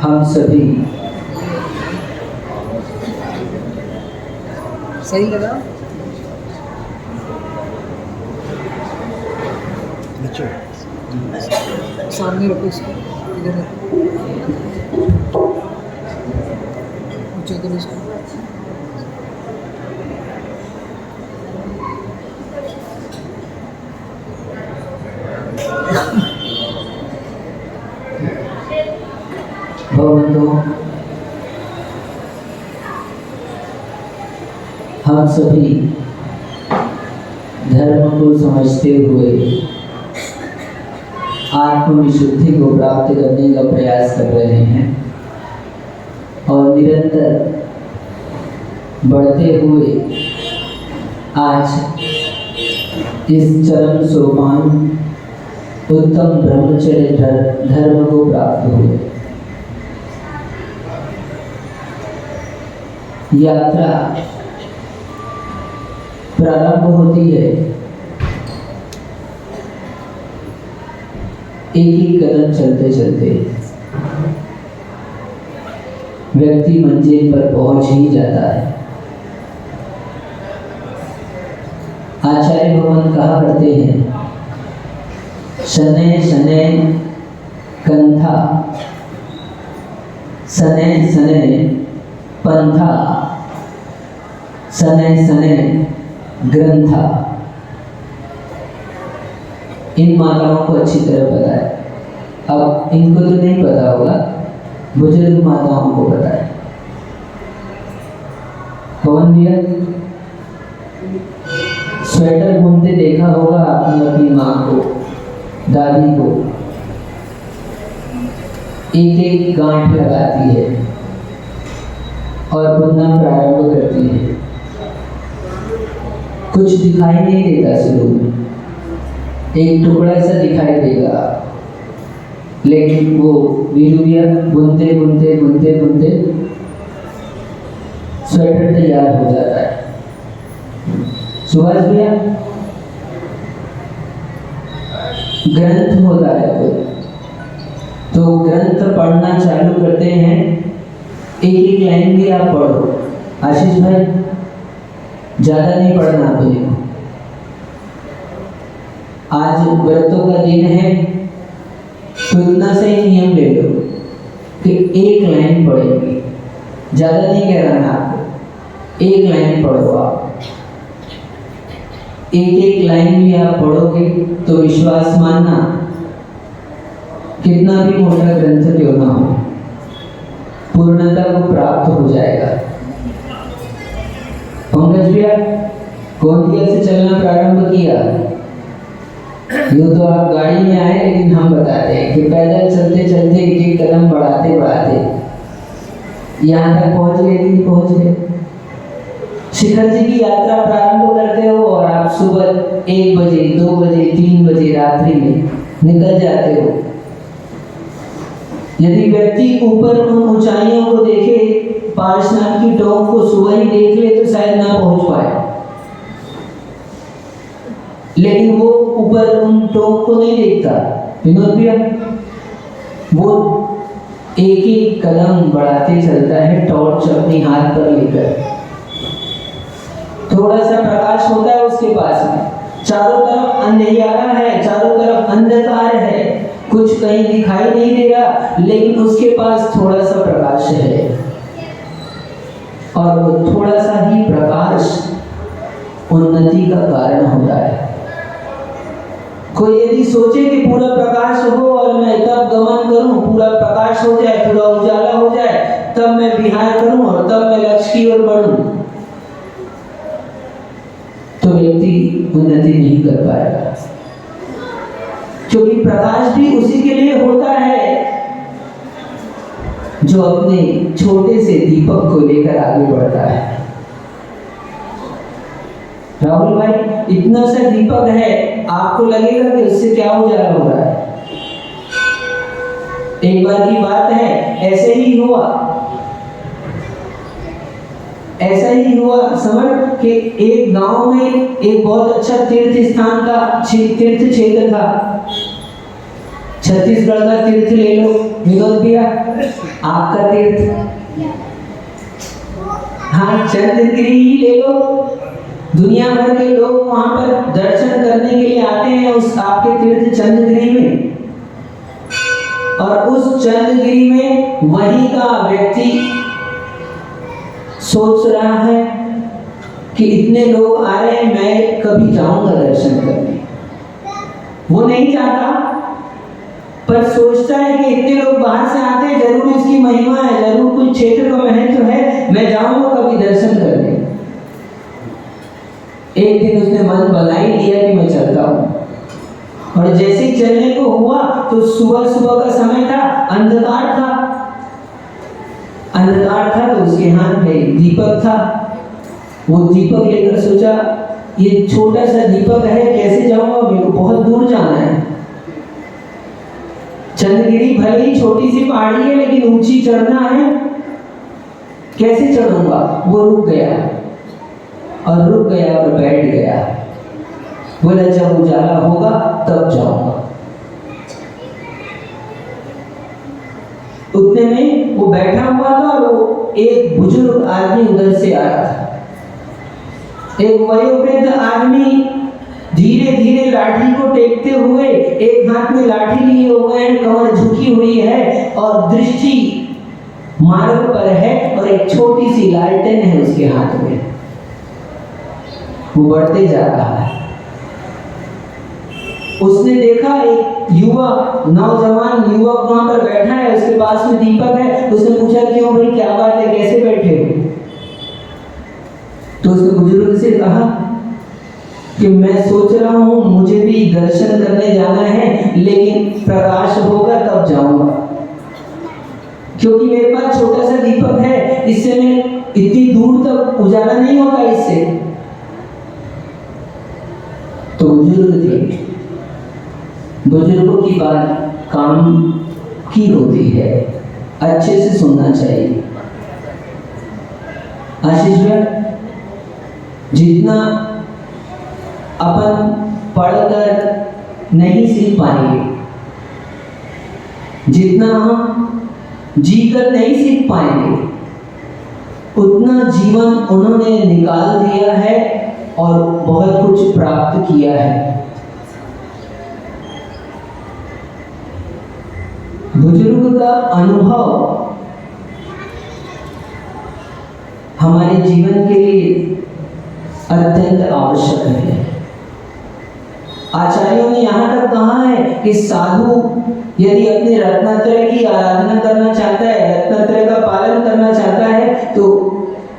हम सभी सही लगा। सामने रखो इसको, इधर ऊंचा करो इसको। भगवंतों, हम सभी धर्म को समझते हुए आत्मविशुद्धि को प्राप्त करने का प्रयास कर रहे हैं और निरंतर बढ़ते हुए आज इस चरम सोपान उत्तम ब्रह्मचर्य धर्म को प्राप्त हुए। यात्रा प्रारंभ होती है एक कदम चलते चलते, व्यक्ति मंजिल पर पहुंच ही जाता है। आचार्य भगवान कहा करते हैं, शनै शनै कंथा, शनै शनै पंथा, शनै शनै ग्रंथा। इन मात्राओं को अच्छी तरह पता है। अब इनको तो नहीं पता होगा, बुजुर्ग माताओं को पता है। कौन दिया स्वेटर बुनते देखा होगा आपने अपनी माँ को, दादी को। एक एक गांठ लगाती है और बुनना प्रारंभ करती है। कुछ दिखाई नहीं देता शुरू में, एक टुकड़ा सा दिखाई देगा, लेकिन वो वीडियो बुनते बुनते बुनते बुनते स्वेटर तैयार हो जाता है। सुभाष भैया, ग्रंथ होता है कोई, तो ग्रंथ पढ़ना चालू करते हैं, एक एक लाइन भी आप पढ़ो। आशीष भाई, ज्यादा नहीं पढ़ना आपने। आज व्रतों का दिन है तो इतना से ही नियम ले लो कि एक लाइन पढ़ेगी, ज्यादा नहीं कह रहा मैं आपको, एक लाइन पढ़ो आप। एक एक लाइन भी आप पढ़ोगे तो विश्वास मानना, कितना भी मोटा ग्रंथ क्यों ना हो, पूर्णता को प्राप्त हो जाएगा। पंकज भैया, गोंदिया से चलना प्रारंभ किया, यूँ तो आप गाड़ी में आए, लेकिन हम बताते हैं कि पैदल चलते चलते एक एक कदम बढ़ाते बढ़ाते यहाँ तक पहुँच गए कि पहुँच गए। शिखर जी की यात्रा प्रारंभ करते हो और आप सुबह 1 बजे 2 बजे 3 बजे रात्रि में निकल जाते हो। यदि व्यक्ति ऊपर उन ऊंचाइयों को देखे, पार्श्वनाथ की टोक को सुबह ही देख ले तो शायद ना पहुंच पाए, लेकिन वो ऊपर उन टोक को नहीं देखता। विनोद भैया, वो एक एक कदम बढ़ाते चलता है, टॉर्च अपने हाथ पर लेकर। थोड़ा सा प्रकाश होता है उसके पास में, चारों तरफ अंधियारा है, चारों तरफ अंधकार है, कुछ कहीं दिखाई नहीं दे रहा, लेकिन उसके पास थोड़ा सा प्रकाश है। और वो थोड़ा सा ही प्रकाश उन्नति का कारण होता है। कोई यदि सोचे कि पूरा प्रकाश हो और मैं तब गमन करूं, पूरा प्रकाश हो जाए, पूरा उजाला हो जाए, तब मैं विहार करूं और तब मैं लक्ष्य की ओर बढ़ूं, तो व्यक्ति उन्नति नहीं कर पाएगा। क्योंकि प्रकाश भी उसी के लिए होता है जो अपने छोटे से दीपक को लेकर आगे बढ़ता है। राहुल भाई, इतना सा दीपक है, आपको लगेगा कि उससे क्या उजाला हो रहा है। एक बार की बात है, ऐसे ही हुआ समझ कि एक गांव में एक बहुत अच्छा तीर्थ स्थान का तीर्थ क्षेत्र था। छत्तीसगढ़ का तीर्थ ले लो विनोद भैया, आपका तीर्थ, हाँ चंद्रगिरी ही ले लो। दुनिया भर के लोग वहां पर दर्शन करने के लिए आते हैं उस आपके तीर्थ चंद्रगिरी में। और उस चंद्रगिरी में वहीं का व्यक्ति सोच रहा है कि इतने लोग आ रहे हैं, मैं कभी जाऊंगा दर्शन करने। वो नहीं जाता, पर सोचता है कि इतने लोग बाहर से आते हैं, जरूर इसकी महिमा है, जरूर कुछ क्षेत्र का महत्व है, मैं जाऊंगा कभी दर्शन करने। एक दिन उसने मन बना ही लिया कि मैं चलता हूं। और जैसे ही चलने को हुआ तो सुबह सुबह का समय था, अंधकार था तो उसके हाथ में दीपक था। वो दीपक लेकर सोचा, ये छोटा सा दीपक है, कैसे जाऊंगा, मेरे को बहुत दूर जाना है। चंद्रगिरी भले ही छोटी सी पहाड़ी है, लेकिन ऊंची चढ़ना है, कैसे चढ़ूंगा। वो रुक गया और बैठ गया। बोला जब उजाला होगा तब जाऊंगा। उतने में वो बैठा हुआ था और वो एक बुजुर्ग आदमी उधर से आ रहा था। एक वयोवृद्ध आदमी धीरे धीरे लाठी को टेकते हुए, एक हाथ में लाठी लिए हुए हैं, कमर झुकी हुई है और दृष्टि मार्ग पर है, और एक छोटी सी लालटेन है उसके हाथ में। वो बढ़ते जा रहा है। उसने देखा एक युवक, नौजवान युवक वहां पर बैठा है, उसके पास में दीपक है। उसने पूछा, क्यों भाई, क्या बात है, कैसे बैठे हो? तो उसने बुजुर्ग से कहा कि मैं सोच रहा हूं मुझे भी दर्शन करने जाना है, लेकिन प्रकाश होगा तब जाऊंगा, क्योंकि मेरे पास छोटा सा दीपक है, इससे मैं इतनी दूर तक उजाला नहीं होगा इससे। बुजुर्गों की बात काम की होती है, अच्छे से सुनना चाहिए। आशीष भाई, जितना अपन पढ़कर नहीं सीख पाएंगे, जितना हम जीकर नहीं सीख पाएंगे, उतना जीवन उन्होंने निकाल दिया है और बहुत कुछ प्राप्त किया है। बुजुर्ग का अनुभव हमारे जीवन के लिए अत्यंत आवश्यक है। आचार्यों ने यहाँ तक कहा है कि साधु यदि अपने रत्नत्रय की आराधना करना चाहता है, रत्नत्रय का पालन करना चाहता है, तो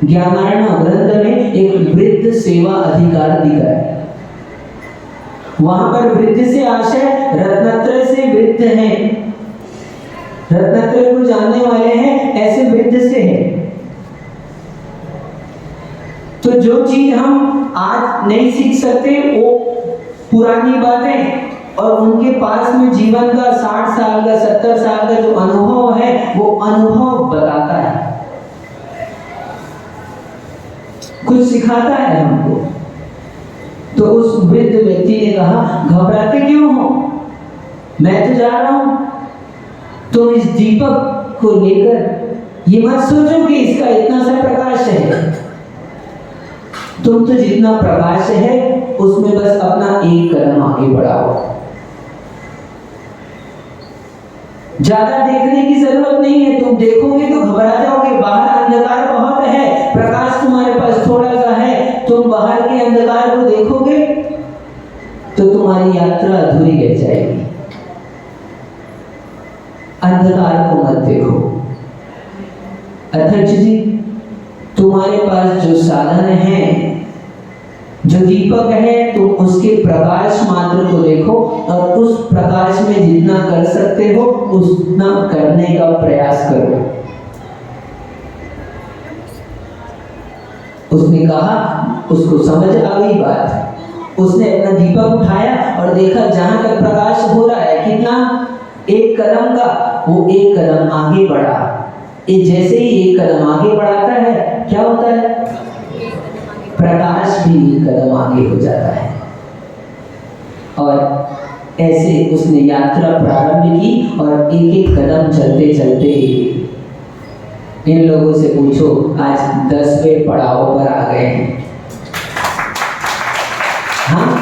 ज्ञानार्णव ग्रंथ में एक वृद्ध सेवा अधिकार दिया है। वहां पर वृद्ध से आशय रत्नत्रय से वृद्ध है, रत्नत्रय को जानने वाले हैं, ऐसे वृद्ध से है। तो जो चीज हम आज नहीं सीख सकते वो पुरानी बातें और उनके पास में जीवन का 60 साल का 70 साल का जो अनुभव है वो अनुभव बताता है, कुछ सिखाता है हमको। तो उस वृद्ध व्यक्ति ने कहा, घबराते क्यों हो, मैं तो जा रहा हूं। तुम इस दीपक को लेकर ये मत सोचो कि इसका इतना सा प्रकाश है, तुम तो जितना प्रकाश है उसमें बस अपना एक कदम आगे बढ़ाओ। ज्यादा देखने की जरूरत नहीं है, तुम देखोगे तो घबरा जाओगे, बाहर अंधकार बहुत है, प्रकाश तुम्हारे पास थोड़ा सा है, तुम बाहर के अंधकार को देखोगे तो तुम्हारी यात्रा अधूरी रह जाएगी। अंधकार को मत देखो। अध्यक्ष जी, तुम्हारे पास जो साधन है, जो दीपक है, तुम उसके प्रकाश मात्र को देखो और उस प्रकाश में जितना कर सकते हो उतना करने का प्रयास करो। उसने कहा, उसको समझ आ गई बात। उसने अपना दीपक उठाया और देखा जहां तक प्रकाश हो रहा है, कितना, एक कदम का, वो एक कदम आगे बढ़ा। ये जैसे ही एक कदम आगे बढ़ाता है, क्या होता है, प्रकाश भी एक कदम आगे हो जाता है। और ऐसे उसने यात्रा प्रारंभ की और एक एक कदम चलते चलते इन लोगों से पूछो, आज 10वें पड़ाव पर आ गए हैं। हाँ,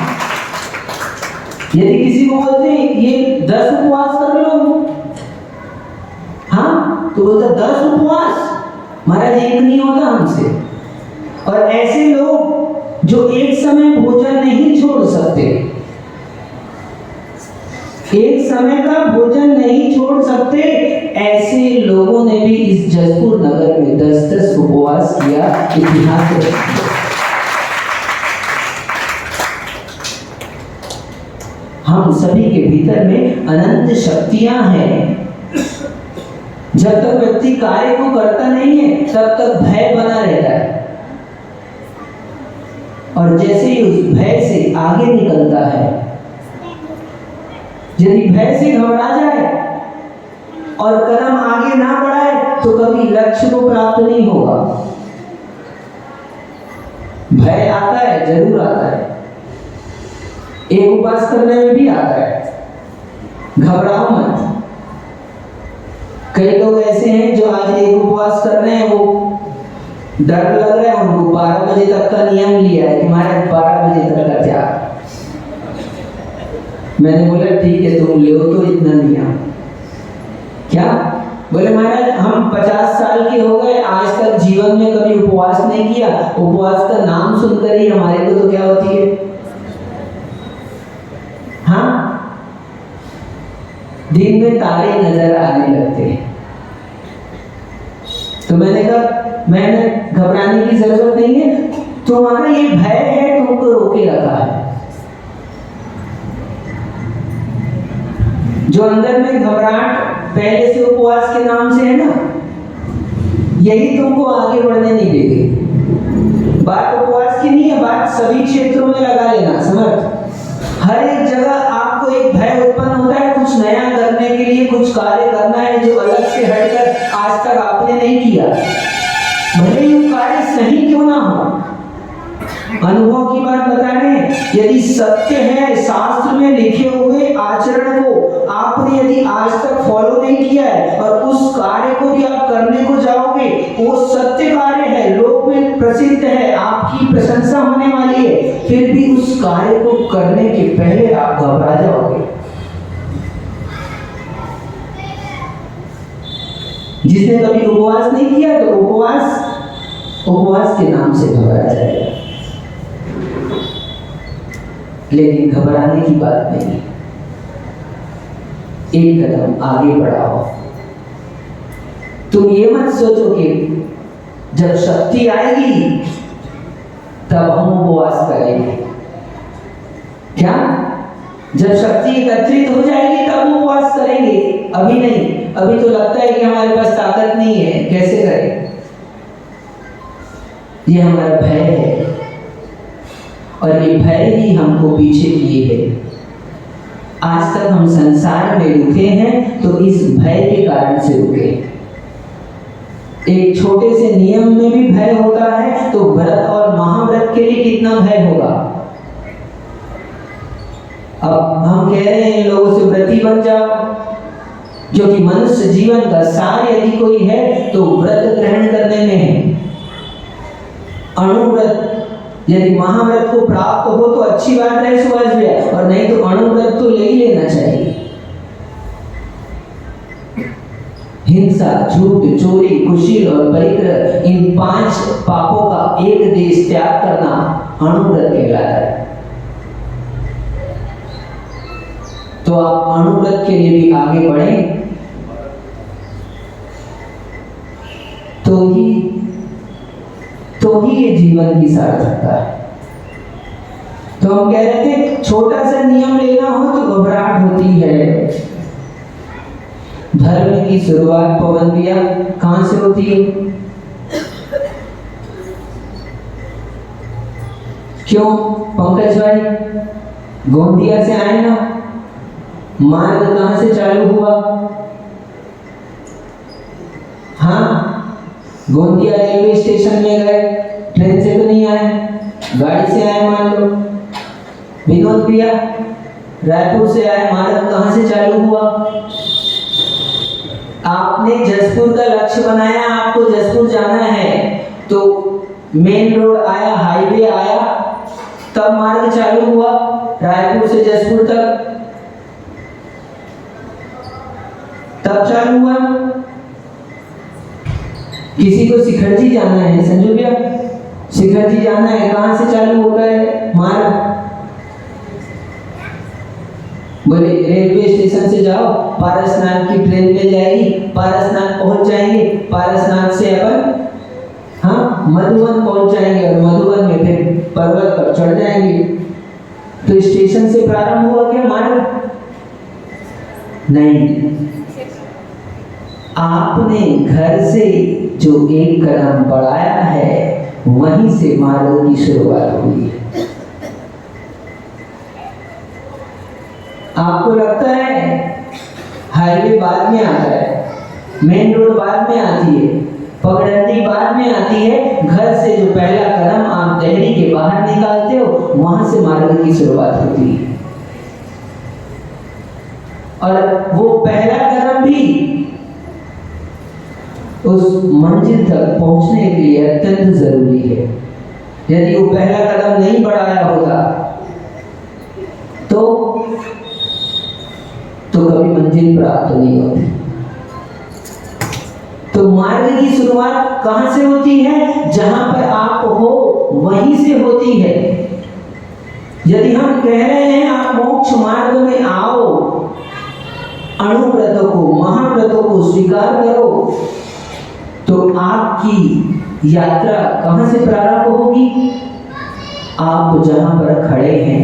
यदि किसी को बोलते ये 10 उपवास कर लो, हाँ, तो बोलता 10 उपवास, महाराज एक नहीं होता हमसे। और ऐसे लोग जो एक समय भोजन नहीं छोड़ सकते, एक समय का भोजन नहीं छोड़ सकते, ऐसे लोगों ने भी इस जसपुर नगर में 10-10 उपवास किया। इतिहास है। हम सभी के भीतर में अनंत शक्तियां हैं। जब तक व्यक्ति कार्य को करता नहीं है तब तक भय बना रहता है, और जैसे ही उस भय से आगे निकलता है, यदि भय से घबरा जाए और कदम आगे ना बढ़ाए तो कभी लक्ष्य को प्राप्त नहीं होगा। भय आता है, जरूर आता है, एक उपवास करने में भी आता है, घबराओ मत। कई लोग ऐसे हैं जो आज एक उपवास कर रहे हैं, वो डर लग रहा है उनको, 12 बजे तक का नियम लिया है कि हमारे 12 बजे तक का त्याग। मैंने बोला ठीक है, तुम ले तो इतना नियम क्या? बोले महाराज हम 50 साल के हो गए, आज तक जीवन में कभी उपवास नहीं किया, उपवास का नाम सुनकर ही हमारे को तो क्या होती है, हाँ, दिन में तारे नजर आने लगते हैं। तो मैंने कहा, मैंने घबराने की जरूरत नहीं है, तुम्हारा ये भय है तुमको रोके रखा है। जो अंदर में घबराहट पहले से उपवास के नाम से है ना, यही तुमको आगे बढ़ने नहीं देगी। बात उपवास की नहीं है, बात सभी क्षेत्रों में लगा लेना। समझ, हर एक जगह आपको आपको एक भय उत्पन्न होता है कुछ नया करने के लिए, कुछ कार्य करना है जो अलग से हटकर आज तक आपने नहीं किया, भले ही वो कार्य सही क्यों ना हो। अनुभव की बात बता रहे हैं, यदि सत्य है शास्त्र में लिखे हुए आचरण को आपने यदि आज तक फॉलो नहीं किया है और उस कार्य को भी आप करने को जाओगे, वो सत्य कार्य है, लोक में प्रसिद्ध है, आपकी प्रशंसा होने वाली है, फिर भी उस कार्य को करने के पहले आप घबरा जाओगे। जिसने कभी उपवास नहीं किया तो उपवास के नाम से घबरा जाएगा, लेकिन घबराने की बात नहीं, एक कदम आगे बढ़ाओ। तुम ये मत सोचो कि जब शक्ति आएगी तब हम उपवास करेंगे। क्या जब शक्ति एकत्रित हो जाएगी तब उपवास करेंगे? अभी नहीं, अभी तो लगता है कि हमारे पास ताकत नहीं है, कैसे करें? ये हमारा भय है और ये भय ही हमको पीछे किए है। आज तक हम संसार में रुके हैं तो इस भय के कारण से रुके। एक छोटे से नियम में भी भय होता है तो व्रत और महाव्रत के लिए कितना भय होगा। अब हम कह रहे हैं लोगों से व्रती बन जाओ, जो कि मनुष्य जीवन का सार यदि कोई है तो व्रत ग्रहण करने में है। अणुव्रत यदि महाव्रत को प्राप्त हो तो अच्छी बात है, सुभाष भैया, और नहीं तो अणुव्रत तो ले ही लेना चाहिए। हिंसा, झूठ, चोरी, कुशील और परिग्रह, इन 5 पापों का एक देश त्याग करना अणुव्रत कहलाता है। तो आप अणुव्रत के लिए भी आगे बढ़ें तो ही ये जीवन की सार्थकता है। तो हम कह रहे थे छोटा सा नियम लेना हो तो घबराहट होती है। धर्म की शुरुआत पवन भैया कहां से होती है? क्यों पंकज भाई? गोंदिया से आए ना, मार्ग कहां से चालू हुआ? हाँ, गोंदिया रेलवे स्टेशन में गए, ट्रेन से तो नहीं आए, गाड़ी से आए मान लो। विनोद भैया रायपुर से आए, मार्ग कहां से चालू हुआ? आपने जसपुर का लक्ष्य बनाया, आपको जसपुर जाना है तो मेन रोड आया, हाईवे आया, तब मार्ग चालू हुआ रायपुर से जसपुर तक, तब चालू हुआ। किसी को शिखरजी जाना है, संजू भैया शिखरजी जाना है, कहां से चालू होता है मार्ग? बोले रेलवे स्टेशन से जाओ, पारसनाथ की ट्रेन मिल जाएगी, पारसनाथ पहुंच जाएंगे, पारसनाथ से अपन मधुबन पहुंच जाएंगे और मधुबन में फिर पर्वत पर चढ़ जाएंगे। तो स्टेशन से प्रारंभ हुआ क्या मार्ग? नहीं, आपने घर से जो एक कदम बढ़ाया है वहीं से मार्ग की शुरुआत हुई है। आपको लगता है हाईवे बाद में आता है, मेन रोड बाद में आती है, पगडंडी बाद में आती है, घर से जो पहला कदम आप दिल्ली के बाहर निकालते हो वहां से मार्ग की शुरुआत होती है। और वो पहला कदम भी उस मंजिल तक पहुंचने के लिए अत्यंत जरूरी है। यदि वो पहला कदम नहीं बढ़ाया होता तो कभी मंजिल प्राप्त नहीं होती। तो मार्ग की शुरुआत कहां से होती है? जहां पर आप हो वहीं से होती है। यदि हम कह रहे हैं आप मोक्ष मार्ग में आओ, अणुव्रतों को, महाव्रतों को स्वीकार करो, तो आपकी यात्रा कहां से प्रारंभ होगी? आप जहां पर खड़े हैं,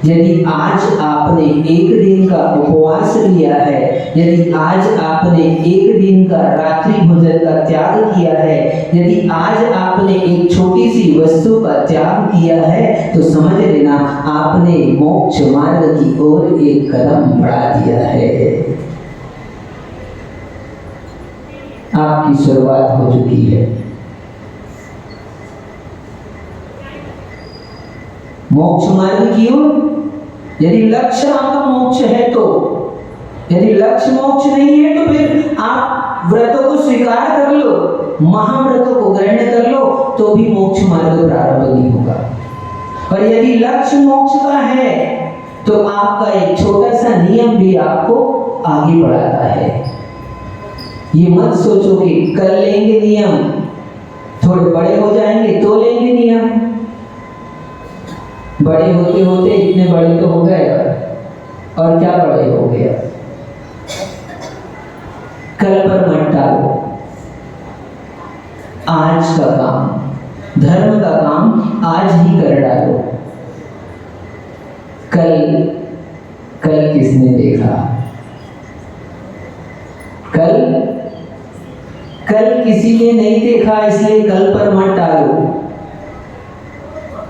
यदि आज आपने एक दिन का उपवास लिया है, यदि आज आपने एक दिन का रात्रि भोजन का त्याग किया है, यदि आज आपने एक छोटी सी वस्तु का त्याग किया है, तो समझ लेना आपने मोक्ष मार्ग की ओर एक कदम बढ़ा दिया है। आपकी शुरुआत हो चुकी है। मोक्ष मार्ग की ओर यदि लक्ष्य आपका मोक्ष है तो, यदि लक्ष्य मोक्ष नहीं है तो फिर आप व्रतों को स्वीकार कर लो, महाव्रतों को ग्रहण कर लो, तो भी मोक्ष मार्ग प्रारंभ नहीं होगा। और यदि लक्ष्य मोक्ष का है तो आपका एक छोटा सा नियम भी आपको आगे बढ़ाता है। ये मत सोचो कि कर लेंगे नियम, थोड़े बड़े हो जाएंगे तो लेंगे नियम। बड़े होते होते इतने बड़े तो हो गए, और क्या बड़े हो गए। कल पर मत टालो, आज का काम, धर्म का काम आज ही कर डालो। कल किसने देखा, कल किसी ने नहीं देखा, इसलिए कल पर मत टालो।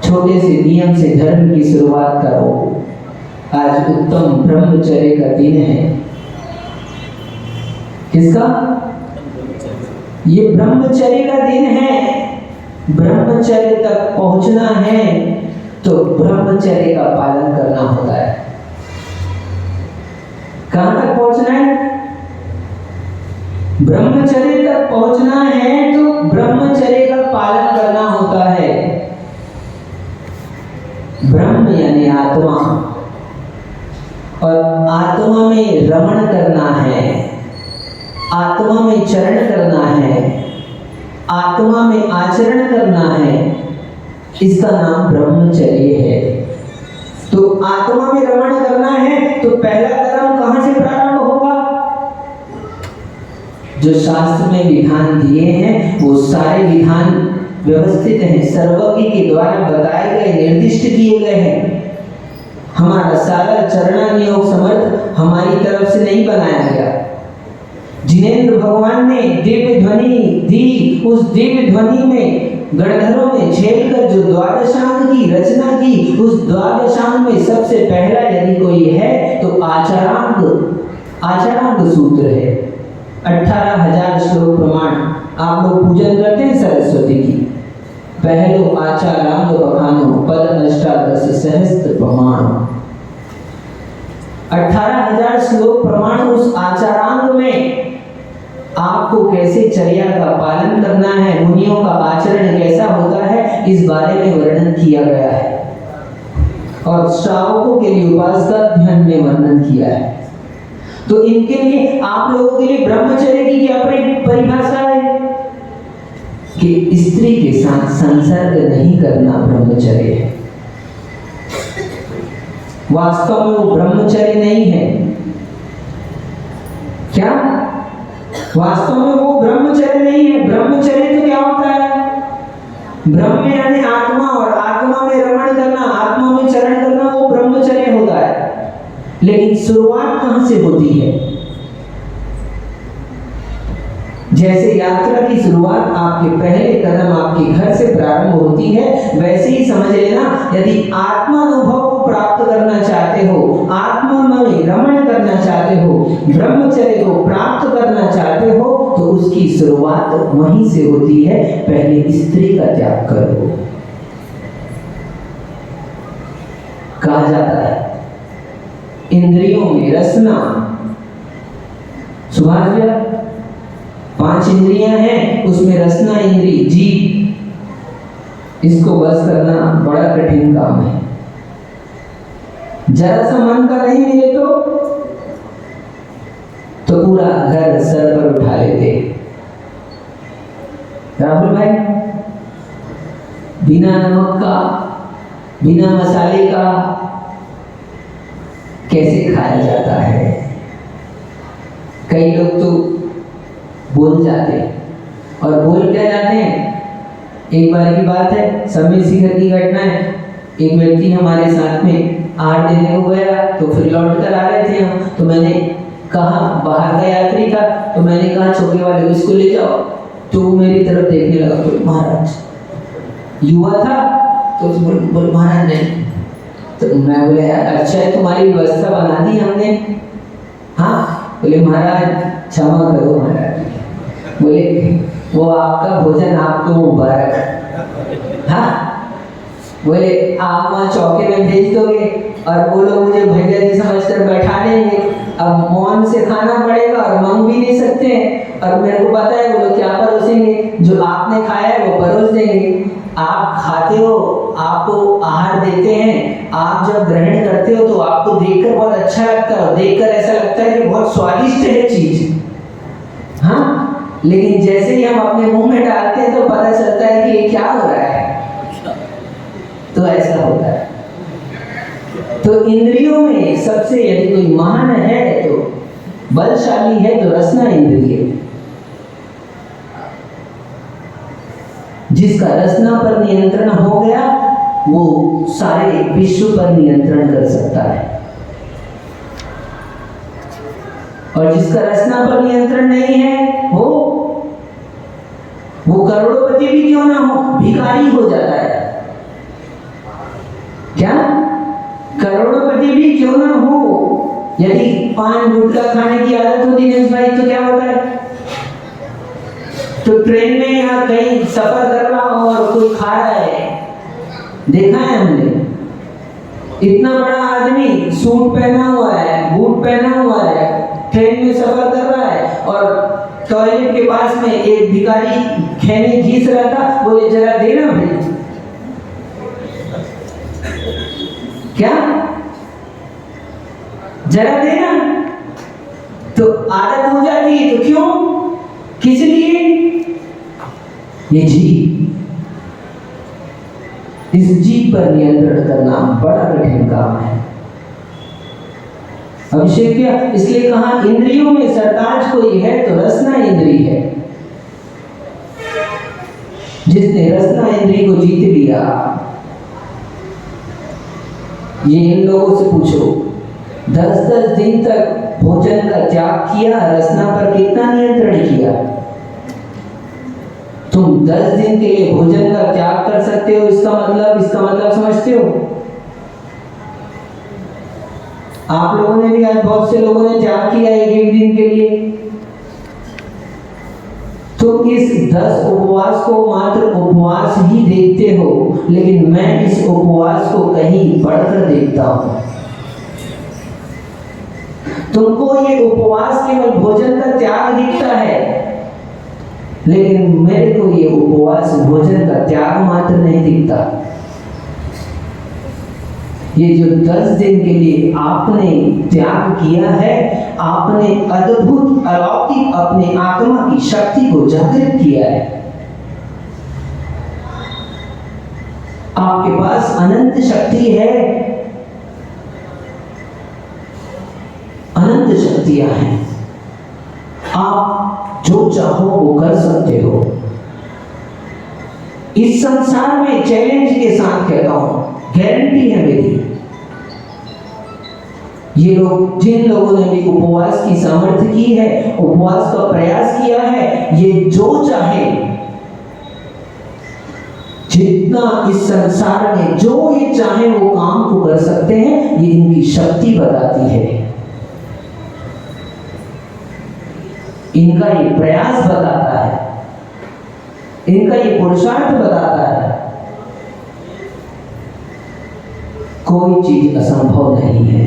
छोटे से नियम से धर्म की शुरुआत करो। आज उत्तम ब्रह्मचर्य का दिन है। किसका? ये ब्रह्मचर्य का दिन है। ब्रह्मचर्य तक पहुंचना है तो ब्रह्मचर्य का पालन करना होता है। कहां तक पहुंचना है? ब्रह्मचर्य तक पहुंचना है तो ब्रह्मचर्य का पालन करना होता है। ब्रह्म यानी आत्मा, और आत्मा में रमण करना है, आत्मा में चरण करना है, आत्मा में आचरण करना है, इसका नाम ब्रह्मचर्य है। तो आत्मा में रमण करना है तो पहला कदम कहां से प्रारंभ होगा? जो शास्त्र में विधान दिए हैं वो सारे विधान व्यवस्थित हैं, सर्वज्ञ के द्वारा बताए गए, निर्दिष्ट किए गए हैं। हमारा सारा चरणानियोग समर्थ हमारी तरफ से नहीं बनाया गया। जिनेंद्र भगवान ने दिव्य ध्वनि दी, उस दिव्य ध्वनि में गणधरों ने झेलकर जो द्वादशांग की रचना की, उस द्वादशांग में सबसे पहला यदि कोई है तो आचारांग सूत्र है। 18,000 श्लोक प्रमाण आप लोग पूजन करते हैं सरस्वती की। पहलो आचारांग बखानो पद अष्टादश सहस्त्र प्रमाण। 18,000 श्लोक प्रमाण उस आचारांग में आपको कैसे चर्या का पालन करना है, मुनियों का आचरण कैसा होता है, इस बारे में वर्णन किया गया है। और श्रावकों के लिए उपासना ध्यान में वर्णन किया है। तो इनके लिए आप लोगों के लिए ब्रह्मचर्य की क्या परिभाषा है कि स्त्री के साथ संसर्ग नहीं करना ब्रह्मचर्य है। वास्तव में वो ब्रह्मचर्य नहीं है। क्या? वास्तव में वो ब्रह्मचर्य नहीं है। ब्रह्मचर्य तो क्या होता है? ब्रह्म यानी आत्मा, और आत्मा में रमण करना, आत्मा में चरण करना, वो ब्रह्मचर्य होता है। लेकिन शुरुआत कहां से होती है? जैसे यात्रा की शुरुआत आपके पहले कदम आपके घर से प्रारंभ होती है, वैसे ही समझ लेना यदि आत्मानुभव को प्राप्त करना चाहते हो, आत्मा में रमण करना चाहते हो, ब्रह्मचर्य को प्राप्त करना चाहते हो, तो उसकी शुरुआत वहीं से होती है। पहले स्त्री का त्याग करो। कहा जाता है इंद्रियों में रसना, सुभाष भैया 5 इंद्रियां हैं, उसमें रसना इंद्री जीभ, इसको बस करना बड़ा कठिन काम है। जरा सा मन का नहीं मिले तो पूरा घर सर पर उठा लेते। राहुल भाई, बिना नमक का, बिना मसाले का कैसे खाया जाता है? कई लोग तो बोल जाते हैं, और बोल क्या जाते हैं? एक बार की बात है, समय शिखर की घटना है। एक व्यक्ति हमारे साथ में आहार देने को गया, तो फिर लौट कर आ रहे थे हम, तो मैंने कहा, बाहर का यात्री था, तो मैंने कहा चौके वाले को इसको ले जाओ। तो वो मेरी तरफ देखने लगा, तो महाराज युवा था, तो बोल महाराज नहीं। तो मैं बोले यार अच्छा है, तुम्हारी व्यवस्था बना दी हमने। हाँ, बोले महाराज क्षमा करो महाराज। बोले वो आपका भोजन आपको मुबारक। हाँ, बोले आप वहाँ चौके में भेज दोगे और वो लोग मुझे भैया जी समझकर बैठा देंगे, अब मौन से खाना पड़ेगा और मांग भी नहीं सकते हैं, और मेरे को पता है वो लोग क्या परोसेंगे, जो आपने खाया है वो परोस देंगे। आप खाते हो, आपको आहार देते हैं, आप जब ग्रहण करते हो तो आपको देखकर बहुत अच्छा लगता है, देखकर ऐसा लगता है कि बहुत स्वादिष्ट है चीज। हाँ, लेकिन जैसे ही हम अपने मुंह में डालते हैं तो पता चलता है कि ये क्या हो रहा है। तो ऐसा होता है। तो इंद्रियों में सबसे यदि कोई महान है तो बलशाली है तो रसना इंद्रिय, जिसका रसना पर नियंत्रण हो गया वो सारे विश्व पर नियंत्रण कर सकता है, और जिसका रसना पर नियंत्रण नहीं है वो करोड़पति भी क्यों ना हो, भिखारी हो जाता है। क्या? करोड़पति भी क्यों ना हो, यदि पान गुटखा खाने की आदत होती है भाई, तो क्या होता है? तो ट्रेन में या कहीं सफर कर रहा हो और कोई खा रहा है, देखा है हमने, इतना बड़ा आदमी सूट पहना हुआ है, बूट पहना हुआ है, ट्रेन में सफर कर रहा है, और टॉयलेट के पास में एक भिखारी खैनी घिस रहा था, बोले जरा देना भाई। क्या? जरा देना। तो आदत हो जाती है, तो क्यों, किस लिए? ये जीव, इस जीव पर नियंत्रण करना बड़ा कठिन काम है। अभिषेक किया, इसलिए कहा इंद्रियों में सरताज कोई है तो रसना इंद्री है। जिसने रसना इंद्री को जीत लिया, ये इन लोगों से पूछो 10-10 दिन तक भोजन का त्याग किया, रसना पर कितना नियंत्रण किया? तुम 10 दिन के लिए भोजन का त्याग कर सकते हो, इसका मतलब समझते हो? आप लोगों ने भी, आज बहुत से लोगों ने त्याग किया एक दिन के लिए। तुम इस 10 उपवास को मात्र उपवास ही देखते हो, लेकिन मैं इस उपवास को कहीं बढ़कर देखता हूं। तुमको ये उपवास केवल भोजन का त्याग दिखता है, लेकिन मेरे को ये उपवास भोजन का त्याग मात्र नहीं दिखता। ये जो 10 दिन के लिए आपने त्याग किया है, आपने अद्भुत अलौकिक अपने आत्मा की शक्ति को जागृत किया है। आपके पास अनंत शक्ति है, अनंत शक्तियां हैं, आप जो चाहो वो कर सकते हो। इस संसार में चैलेंज के साथ कहता हूं, गारंटी है मेरी, ये लोग, जिन लोगों ने भी उपवास की सामर्थ्य की है, उपवास का प्रयास किया है, ये जो चाहे, जितना इस संसार में जो ये चाहे वो काम को कर सकते हैं। ये इनकी शक्ति बताती है, इनका ये प्रयास बताता है, इनका ये पुरुषार्थ बताता है। कोई चीज असंभव नहीं है,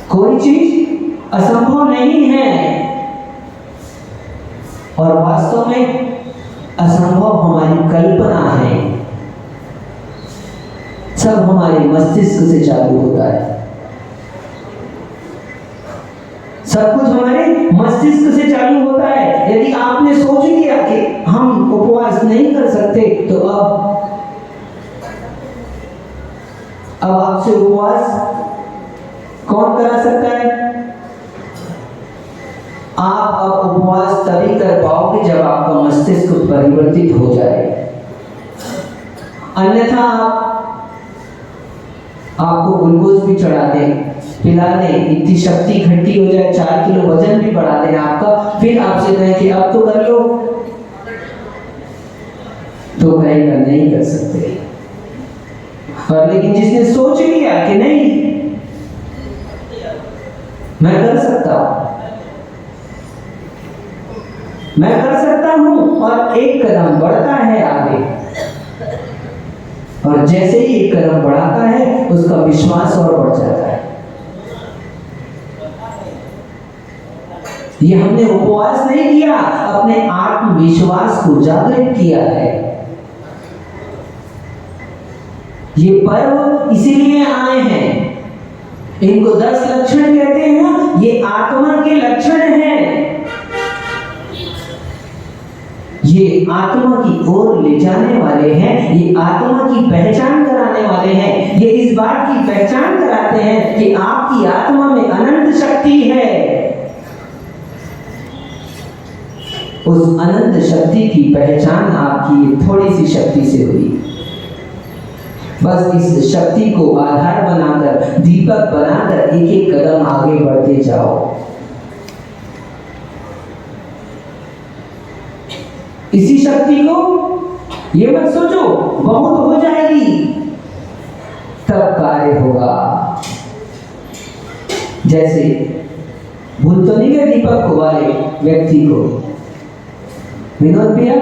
कोई चीज असंभव नहीं है, और वास्तव में असंभव हमारी कल्पना है। सब हमारे मस्तिष्क से चालू होता है, सब कुछ हमारे मस्तिष्क से चालू होता है। यदि आपने सोच लिया कि हम उपवास नहीं कर सकते, तो अब आपसे उपवास कौन करा सकता है? आप अब उपवास तभी कर पाओगे जब आपका मस्तिष्क परिवर्तित हो जाए। अन्यथा आपको ग्लूकोज भी चढ़ा दें, पिला दें, इतनी शक्ति इकट्ठी हो जाए, 4 किलो वजन भी बढ़ा दें आपका, फिर आपसे कहें कि अब तो कर लो, तो कहेगा नहीं कर सकते। और लेकिन जिसने सोच लिया कि नहीं मैं कर सकता हूं, और एक कदम बढ़ता है आगे, और जैसे ही एक कदम बढ़ाता है उसका विश्वास और बढ़ जाता है। ये हमने उपवास नहीं किया, अपने आत्मविश्वास को जागृत किया है। ये पर्व इसीलिए आए हैं, इनको 10 लक्षण कहते हैं, ये आत्मा के लक्षण हैं। ये आत्मा की ओर ले जाने वाले हैं, ये आत्मा की पहचान कराने वाले हैं। ये इस बात की पहचान कराते हैं कि आपकी आत्मा में अनंत शक्ति है। उस अनंत शक्ति की पहचान आपकी थोड़ी सी शक्ति से हुई। बस इस शक्ति को आधार बनाकर, दीपक बनाकर एक एक कदम आगे बढ़ते जाओ। इसी शक्ति को, ये मत सोचो बहुत हो जाएगी तब कार्य होगा। जैसे भूल तो नहीं गए दीपक वाले व्यक्ति को, विनोद भैया,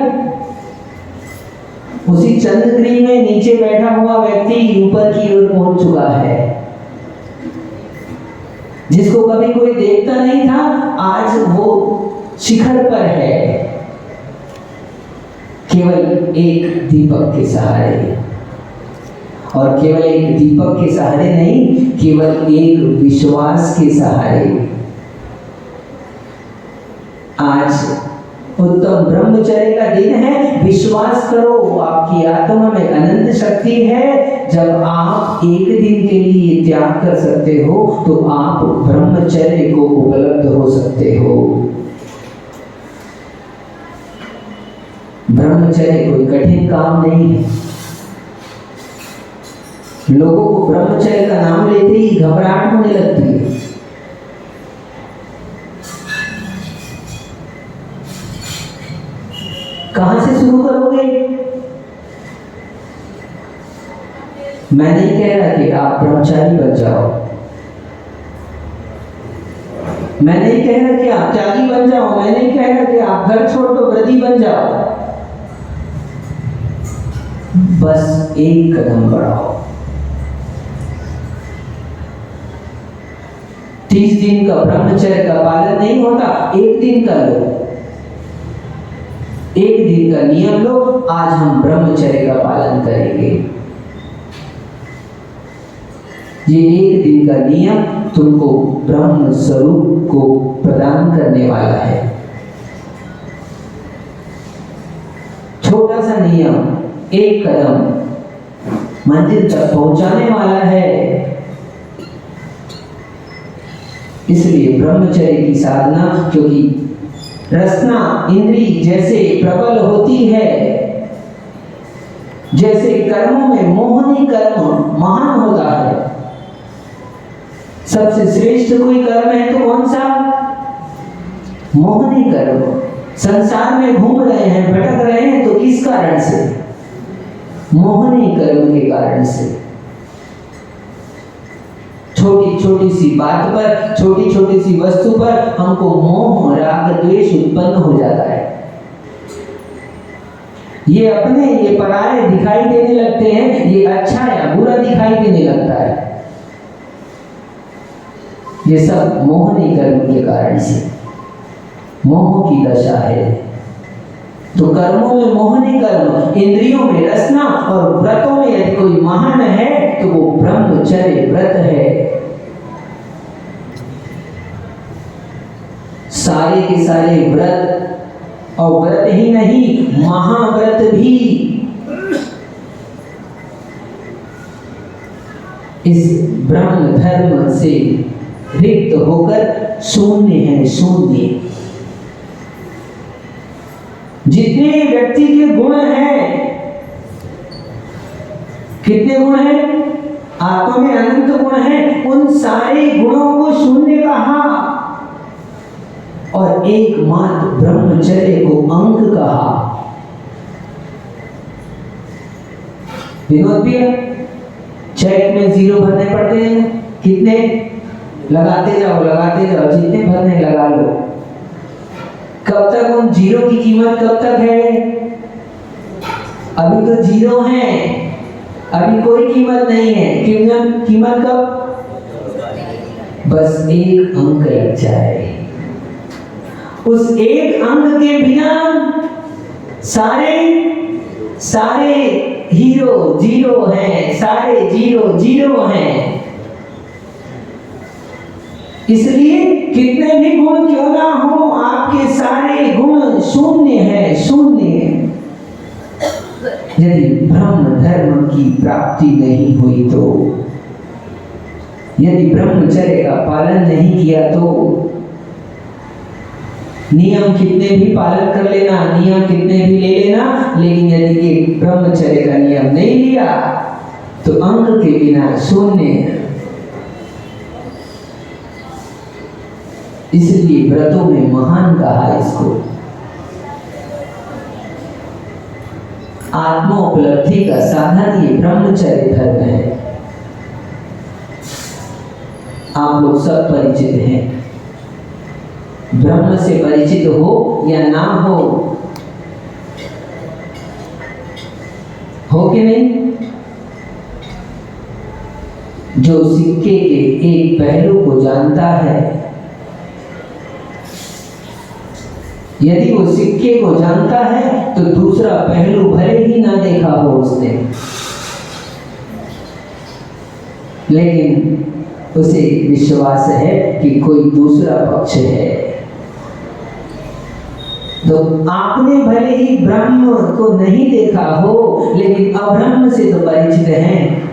उसी चंद्रगिरी में नीचे बैठा हुआ व्यक्ति ऊपर की ओर पहुंच चुका है। जिसको कभी कोई देखता नहीं था, आज वो शिखर पर है, केवल एक दीपक के सहारे। और केवल एक दीपक के सहारे नहीं, केवल एक विश्वास के सहारे। आज उत्तम ब्रह्मचर्य का दिन है। विश्वास करो आपकी आत्मा में अनंत शक्ति है। जब आप एक दिन के लिए त्याग कर सकते हो तो आप ब्रह्मचर्य को उपलब्ध हो सकते हो। ब्रह्मचर्य कोई कठिन काम नहीं है। लोगों को ब्रह्मचर्य का नाम लेते ही घबराहट होने लगती है। कहां से शुरू करोगे? मैं नहीं कह रहा कि आप ब्रह्मचारी बन जाओ, मैं नहीं कह रहा कि आप त्यागी बन जाओ, मैं नहीं कह रहा कि आप घर छोड़ दो व्रती बन जाओ। बस एक कदम बढ़ाओ। 30 दिन का ब्रह्मचर्य का पालन नहीं होता, एक दिन का लो, एक दिन का नियम लो। आज हम ब्रह्मचर्य का पालन करेंगे। ये एक दिन का नियम तुमको ब्रह्म स्वरूप को प्रदान करने वाला है। छोटा सा नियम, एक कदम मंजिल तक पहुंचाने वाला है। इसलिए ब्रह्मचर्य की साधना, क्योंकि रसना इंद्री जैसे प्रबल होती है, जैसे कर्मों में मोहनी कर्म महान होता है। सबसे श्रेष्ठ कोई कर्म है तो कौन सा? मोहनी कर्म। संसार में घूम रहे हैं, भटक रहे हैं, तो किस कारण से? मोहनी कर्म के कारण से। छोटी छोटी सी बात पर, छोटी छोटी सी वस्तु पर हमको मोह, राग, द्वेष उत्पन्न हो जाता है। ये अपने, ये पराये दिखाई देने लगते हैं, ये अच्छा या बुरा दिखाई देने लगता है। ये सब मोहनी कर्म के कारण से, मोह की दशा है। तो कर्मों में मोहनी कर्म, इंद्रियों में रसना, और व्रतों में यदि कोई महान है तो वो ब्रह्मचर्य व्रत है। सारे के सारे व्रत, और व्रत ही नहीं, महाव्रत भी इस ब्रह्म धर्म से रिक्त होकर शून्य है, शून्य। जितने व्यक्ति के गुण हैं कितने गुण हैं? आत्मा में अनंत गुण हैं। उन सारे गुणों को शून्य कहा और एकमात्र ब्रह्मचर्य को अंक कहा। विनोद भैया, चेक में 0 भरने पड़ते हैं, कितने? लगाते जाओ जितने भरने लगा लो। कब तक उन 0 की कीमत कब तक है? अभी तो 0 है, अभी कोई कीमत नहीं है। कीमत कब? बस एक अंक लग जाए। उस एक अंक के बिना सारे हीरो 0 हैं, सारे 0 हैं। इसलिए कितने भी गुण क्यों ना हो, आपके सारे गुण शून्य है, शून्य है। यदि ब्रह्म धर्म की प्राप्ति नहीं हुई तो, यदि ब्रह्मचर्य का पालन नहीं किया तो, नियम कितने भी पालन कर लेना, नियम कितने भी ले लेना, लेकिन यदि ये ब्रह्मचर्य का नियम नहीं लिया तो अंक के बिना शून्य है। इसलिए व्रतों में महान कहा इसको। आत्मा उपलब्धि का साधन ये ब्रह्मचर्य धर्म है। आप लोग सब परिचित हैं। ब्रह्म से परिचित हो या ना हो कि नहीं? जो सिक्के के एक पहलू को जानता है, यदि वो सिक्के को जानता है तो दूसरा पहलू भले ही ना देखा हो उसने, लेकिन उसे विश्वास है कि कोई दूसरा पक्ष है। तो आपने भले ही ब्रह्म को नहीं देखा हो, लेकिन अब्रह्म से तो परिचित हैं।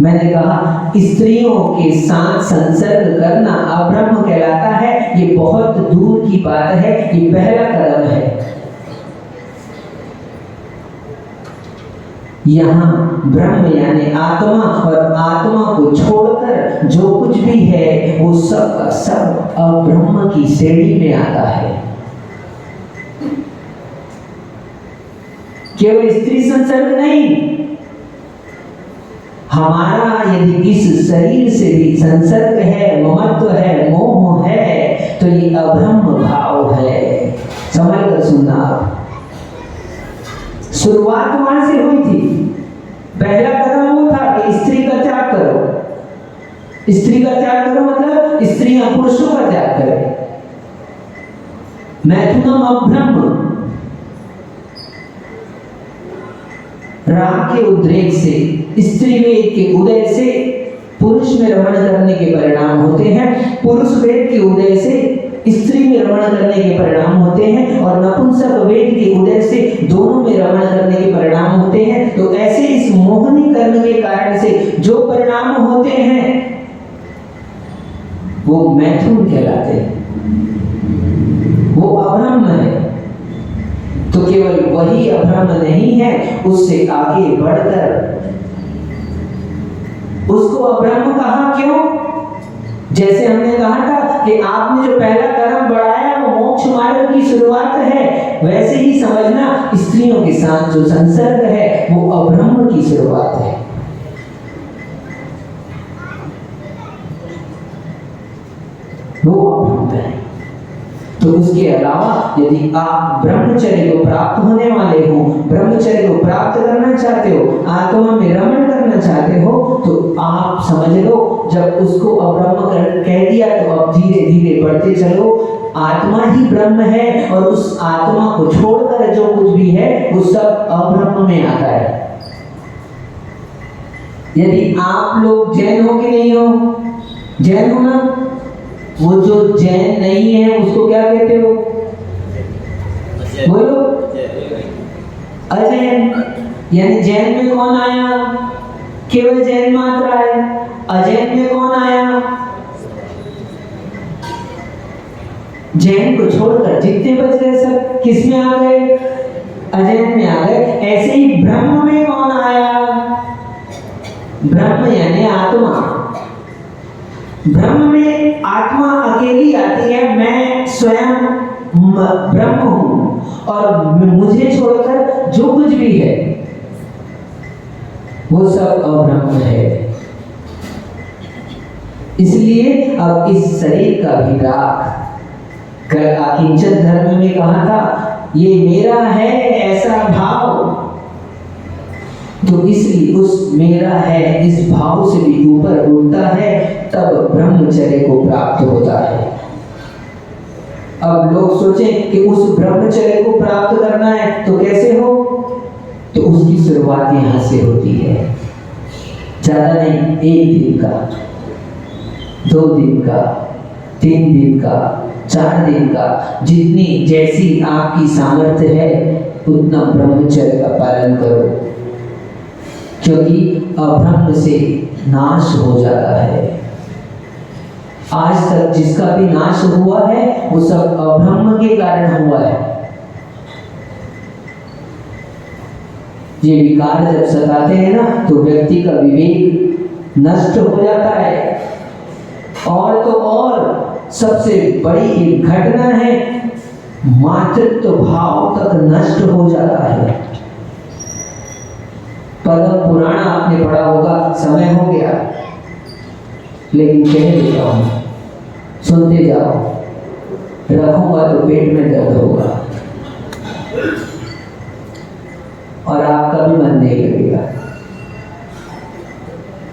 मैंने कहा स्त्रियों के साथ संसर्ग करना अब्रह्म कहलाता है। ये बहुत दूर की बात है, ये पहला कदम है। यहाँ ब्रह्म यानी आत्मा, और आत्मा को छोड़कर जो कुछ भी है वो सब का सब अब्रह्म की श्रेणी में आता है। केवल स्त्री संसर्ग नहीं, हमारा यदि इस शरीर से भी संसर्ग है, ममत्व है, मोह है, तो ये अब्रह्म भाव है। समझ कर सुनना। शुरुआत वहां से हुई थी। पहला कदम वो था कि स्त्री का त्याग करो। स्त्री का त्याग करो मतलब स्त्रियां पुरुषों का त्याग करें। मैथुनम अब्रह्म, राग के उद्रेक से, स्त्री वेद के उदय से पुरुष में रमण करने के परिणाम होते हैं, पुरुष वेद के उदय से स्त्री में रमण करने के परिणाम होते हैं, और नपुंसक वेद के उदय से दोनों में रमण करने के परिणाम होते हैं। तो ऐसे इस मोहनी कर्म के कारण से जो परिणाम होते हैं वो मैथुन कहलाते हैं, वो अब्रह्म है। तो केवल वही अब्रह्म नहीं है, उससे आगे बढ़कर उसको अब्रह्म कहा। क्यों? जैसे हमने कहा था कि आपने जो पहला कदम बढ़ाया वो मोक्ष मार्ग की शुरुआत है, वैसे ही समझना स्त्रियों के साथ जो संसर्ग है वो अब्रह्म की शुरुआत है। वो अब्रह्म है। तो उसके अलावा यदि आप ब्रह्मचर्य को प्राप्त होने वाले हो, ब्रह्मचर्य को प्राप्त करना चाहते हो, आत्मा में रमण करना चाहते हो, तो आप समझ लो जब उसको अब्रह्म कह दिया तो अब धीरे धीरे बढ़ते चलो। आत्मा ही ब्रह्म है, और उस आत्मा को छोड़कर जो कुछ भी है वो सब अब्रह्म में आता है। यदि आप लोग जैन हो कि नहीं हो? जैन हो ना? वो जो जैन नहीं है उसको क्या कहते हो? बोलो। अजैन। यानी जैन में कौन आया? केवल जैन मात्र आए। अजैन में कौन आया? जैन को छोड़कर जितने बच गए सब किस में आ गए? अजैन में आ गए। ऐसे ही ब्रह्म में कौन आया? ब्रह्म यानी आत्मा। ब्रह्म में आत्मा अकेली आती है, मैं स्वयं ब्रह्म हूं और मुझे छोड़कर जो कुछ भी है वो सब अब्रह्म है। इसलिए अब इस शरीर का भी राग, किंचन धर्म में कहा था ये मेरा है ऐसा भाव, तो इसलिए उस मेरा है इस भाव से भी ऊपर उठता है, तब ब्रह्मचर्य को प्राप्त होता है। अब लोग सोचें कि उस ब्रह्मचर्य को प्राप्त करना है तो कैसे हो, तो उसकी शुरुआत यहाँ से होती है। ज्यादा नहीं, 1 दिन का, 2 दिन का, 3 दिन का, 4 दिन का, जितनी जैसी आपकी सामर्थ्य है उतना ब्रह्मचर्य का पालन करो, क्योंकि अब्रह्म से नाश हो जाता है। आज तक जिसका भी नाश हुआ है वो सब अब्रह्म के कारण हुआ है। ये विकार जब सताते हैं ना तो व्यक्ति का विवेक नष्ट हो जाता है। और तो और सबसे बड़ी एक घटना है, मातृत्व भाव तक नष्ट हो जाता है। पद्म पुराण आपने पढ़ा होगा, समय हो गया लेकिन कह देता हूं, सुनते जाओ, रखूंगा तो पेट में दर्द होगा और आपका भी मन नहीं लगेगा।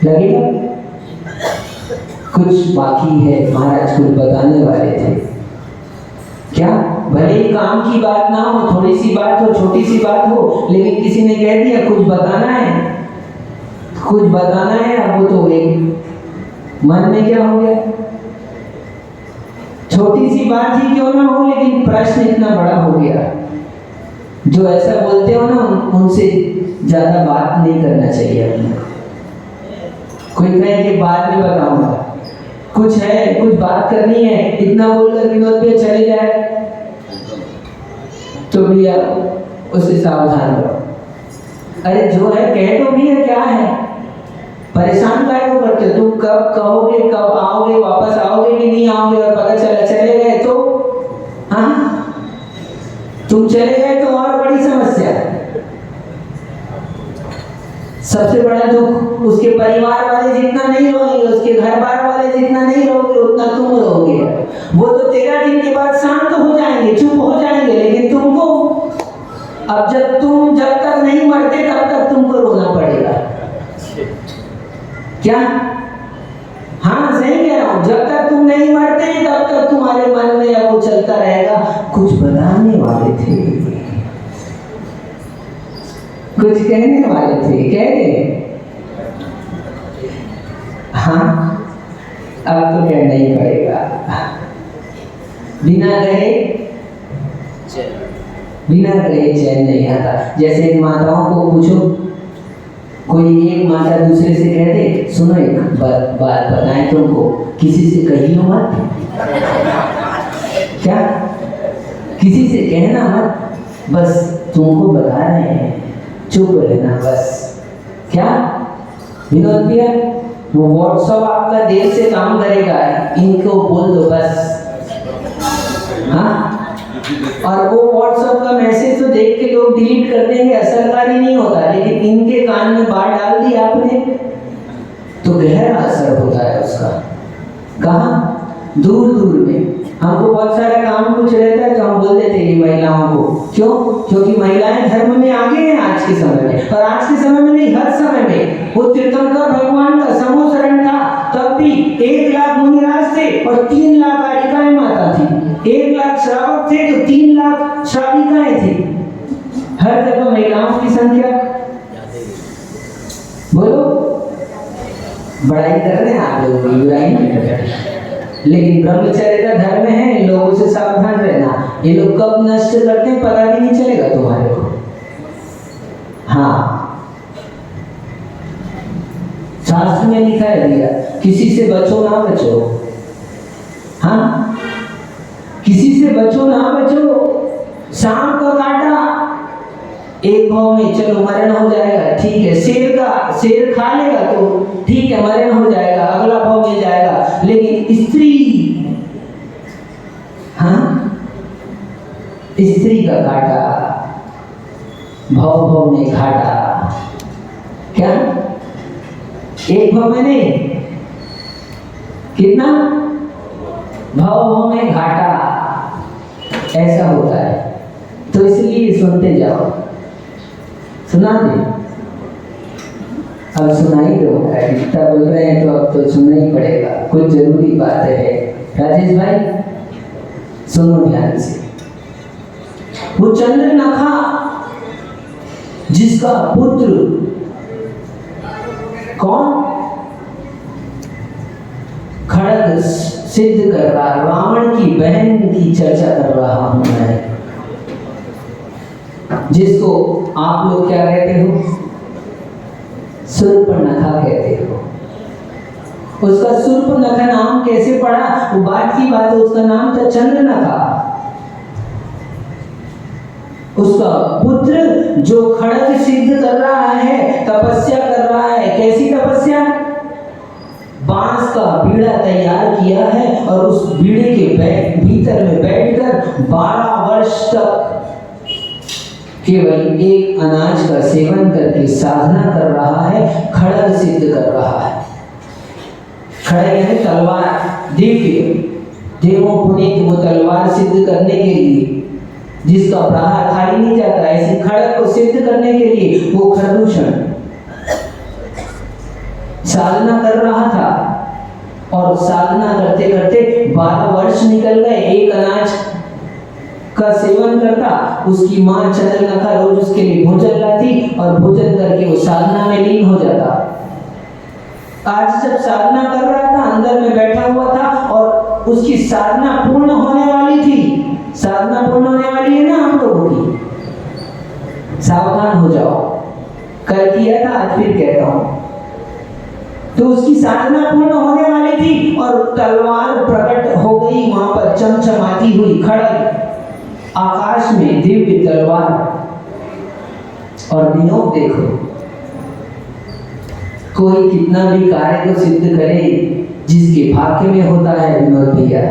लगेगा? कुछ बाकी है, महाराज कुछ बताने वाले थे। क्या? भले ही काम की बात ना हो, थोड़ी सी बात हो, छोटी सी बात हो, लेकिन किसी ने कह दिया कुछ बताना है, कुछ बताना है। अब वो तो एक मन में क्या हो गया, छोटी सी बात ही क्यों ना हो, लेकिन प्रश्न इतना बड़ा हो गया। जो ऐसा बोलते हो ना उनसे ज्यादा बात नहीं करना चाहिए हमें। कोई कहे कि बाद में बताऊंगा, कुछ है, कुछ बात करनी है, इतना बोलकर विनोद भैया चले जाए तो भैया उससे सावधान रहो। अरे जो है कह तो भैया, क्या है, परेशान काहे को करते हो? तुम कब कहोगे, कब आओगे, वापस आओगे कि नहीं आओगे, और पता चला चले गए तो, हाँ तुम चले गए तो और बड़ी समस्या। सबसे बड़ा दुख उसके परिवार वाले जितना नहीं रोएंगे, उसके घर बार वाले जितना नहीं रोगे उतना तुम रोगे। वो तो 13 दिन के बाद शांत हो जाएंगे, चुप हो जाएंगे, लेकिन तुमको अब जब तक नहीं मरते तब तक तुमको रोना पड़ेगा। क्या? हाँ सही कह रहा हूं, जब तक तुम नहीं मरते तब तक तुम्हारे मन में वो चलता रहेगा। कुछ बताने वाले थे, कुछ कहने वाले थे, कह रहे हाँ अब तो कहना ही पड़ेगा। बिना कहे चैन नहीं आता। जैसे माताओं को पूछो, कोई एक माता दूसरे से कह दे, सुनो एक बात बताएं तुमको, किसी से कहियो मत। क्या? किसी से कहना मत, बस तुमको बता रहे हैं, चुप रहना बस। क्या? विनोद भैया वो व्हाट्सएप आपका देर से काम करेगा, इनको बोल दो बस। हाँ, और वो व्हाट्सएप का मैसेज तो देख के लोग डिलीट कर देंगे, असरकारी नहीं होता, लेकिन इनके कान में बात डाल दी आपने तो गहरा असर होता है उसका। कहाँ? दूर दूर में। हमको बहुत सारा काम कुछ रहता है तो हम बोल देते हैं महिलाओं को, क्यों? क्योंकि महिलाएं धर्म में आगे हैं आज के समय में, और आज के समय में नहीं, हर समय में। वो तीर्थंकर भगवान का समूह शरण था, तब भी 1 लाख मुनिराज थे और 3 लाख कारिकाएं माता थी। 1 लाख श्रावक थे तो 3 लाख श्राविकाएं थी। हर जगह महिलाओं की संख्या, बोलो, बड़ाई कर रहे हैं आप लोग, बुराई नहीं कर रहे। लेकिन ब्रह्मचर्य का धर्म है, लोगों से सावधान रहना। ये लोग कब नष्ट करते हैं पता भी नहीं चलेगा तुम्हारे को। हाँ, शास्त्र में लिखा है भैया, किसी से बचो ना बचो। हाँ, किसी से बचो ना बचो। सांप का काटा एक भाव में चलो मरण हो जाएगा, ठीक है, शेर खा लेगा तो ठीक है मरण हो जाएगा, अगला भाव मिल जाएगा। लेकिन स्त्री, हाँ, स्त्री का घाटा, भाव में घाटा। क्या? एक भाव में नहीं, कितना? भाव में घाटा, ऐसा होता है। तो इसलिए सुनते जाओ, सुना दे, अब सुनाई दो, इतना बोल रहे हैं तो अब तो सुनना ही पड़ेगा, कुछ जरूरी बात है। राजेश भाई सुनो ध्यान से। वो चंद्रनखा जिसका पुत्र कौन खड़ग सिद्ध कर रहा, रावण की बहन की चर्चा कर रहा हूं मैं, जिसको आप लोग क्या कहते हो? शूर्पणखा कहते हो। उसका शूर्पणखा नाम कैसे पड़ा? वो बात की बात है, उसका नाम था चंद्रनखा। उसका पुत्र जो खड़ग सिद्ध कर रहा है, तपस्या कर रहा है। कैसी तपस्या? बांस का बीड़ा तैयार किया है और उस बीड़े के भीतर में बैठकर 12 वर्ष तक केवल एक अनाज का सेवन करके साधना कर रहा है, खड़ग सिद्ध कर रहा है। खड़ग यानी तलवार, दिव्य देवों पुनीत वो तलवार सिद्ध करने के लिए जिसका प्रहार खाली नहीं जाता, ऐसे खड़ग को सिद्ध करने के लिए वो खरदूषण साधना कर रहा था। और साधना करते करते 12 वर्ष निकल गए। एक अनाज का सेवन करता, उसकी माँ चंद्रनखा रोज उसके लिए भोजन लाती और भोजन करके वो साधना में लीन हो जाता। आज जब साधना कर रहा था, अंदर में बैठा हुआ था और उसकी साधना पूर्ण होने वाली थी। साधना पूर्ण होने वाली है ना हम लोगों की, सावधान हो जाओ, कल किया था आज फिर कहता हूं। तो उसकी साधना पूर्ण होने वाली थी और तलवार प्रकट हो गई वहां पर, चमचमाती हुई खड़ग आकाश में, दिव्य तलवार। और नियोग देखो, कोई कितना भी कार्य को सिद्ध करे, जिसके भाग्य में होता है विनोद भैया,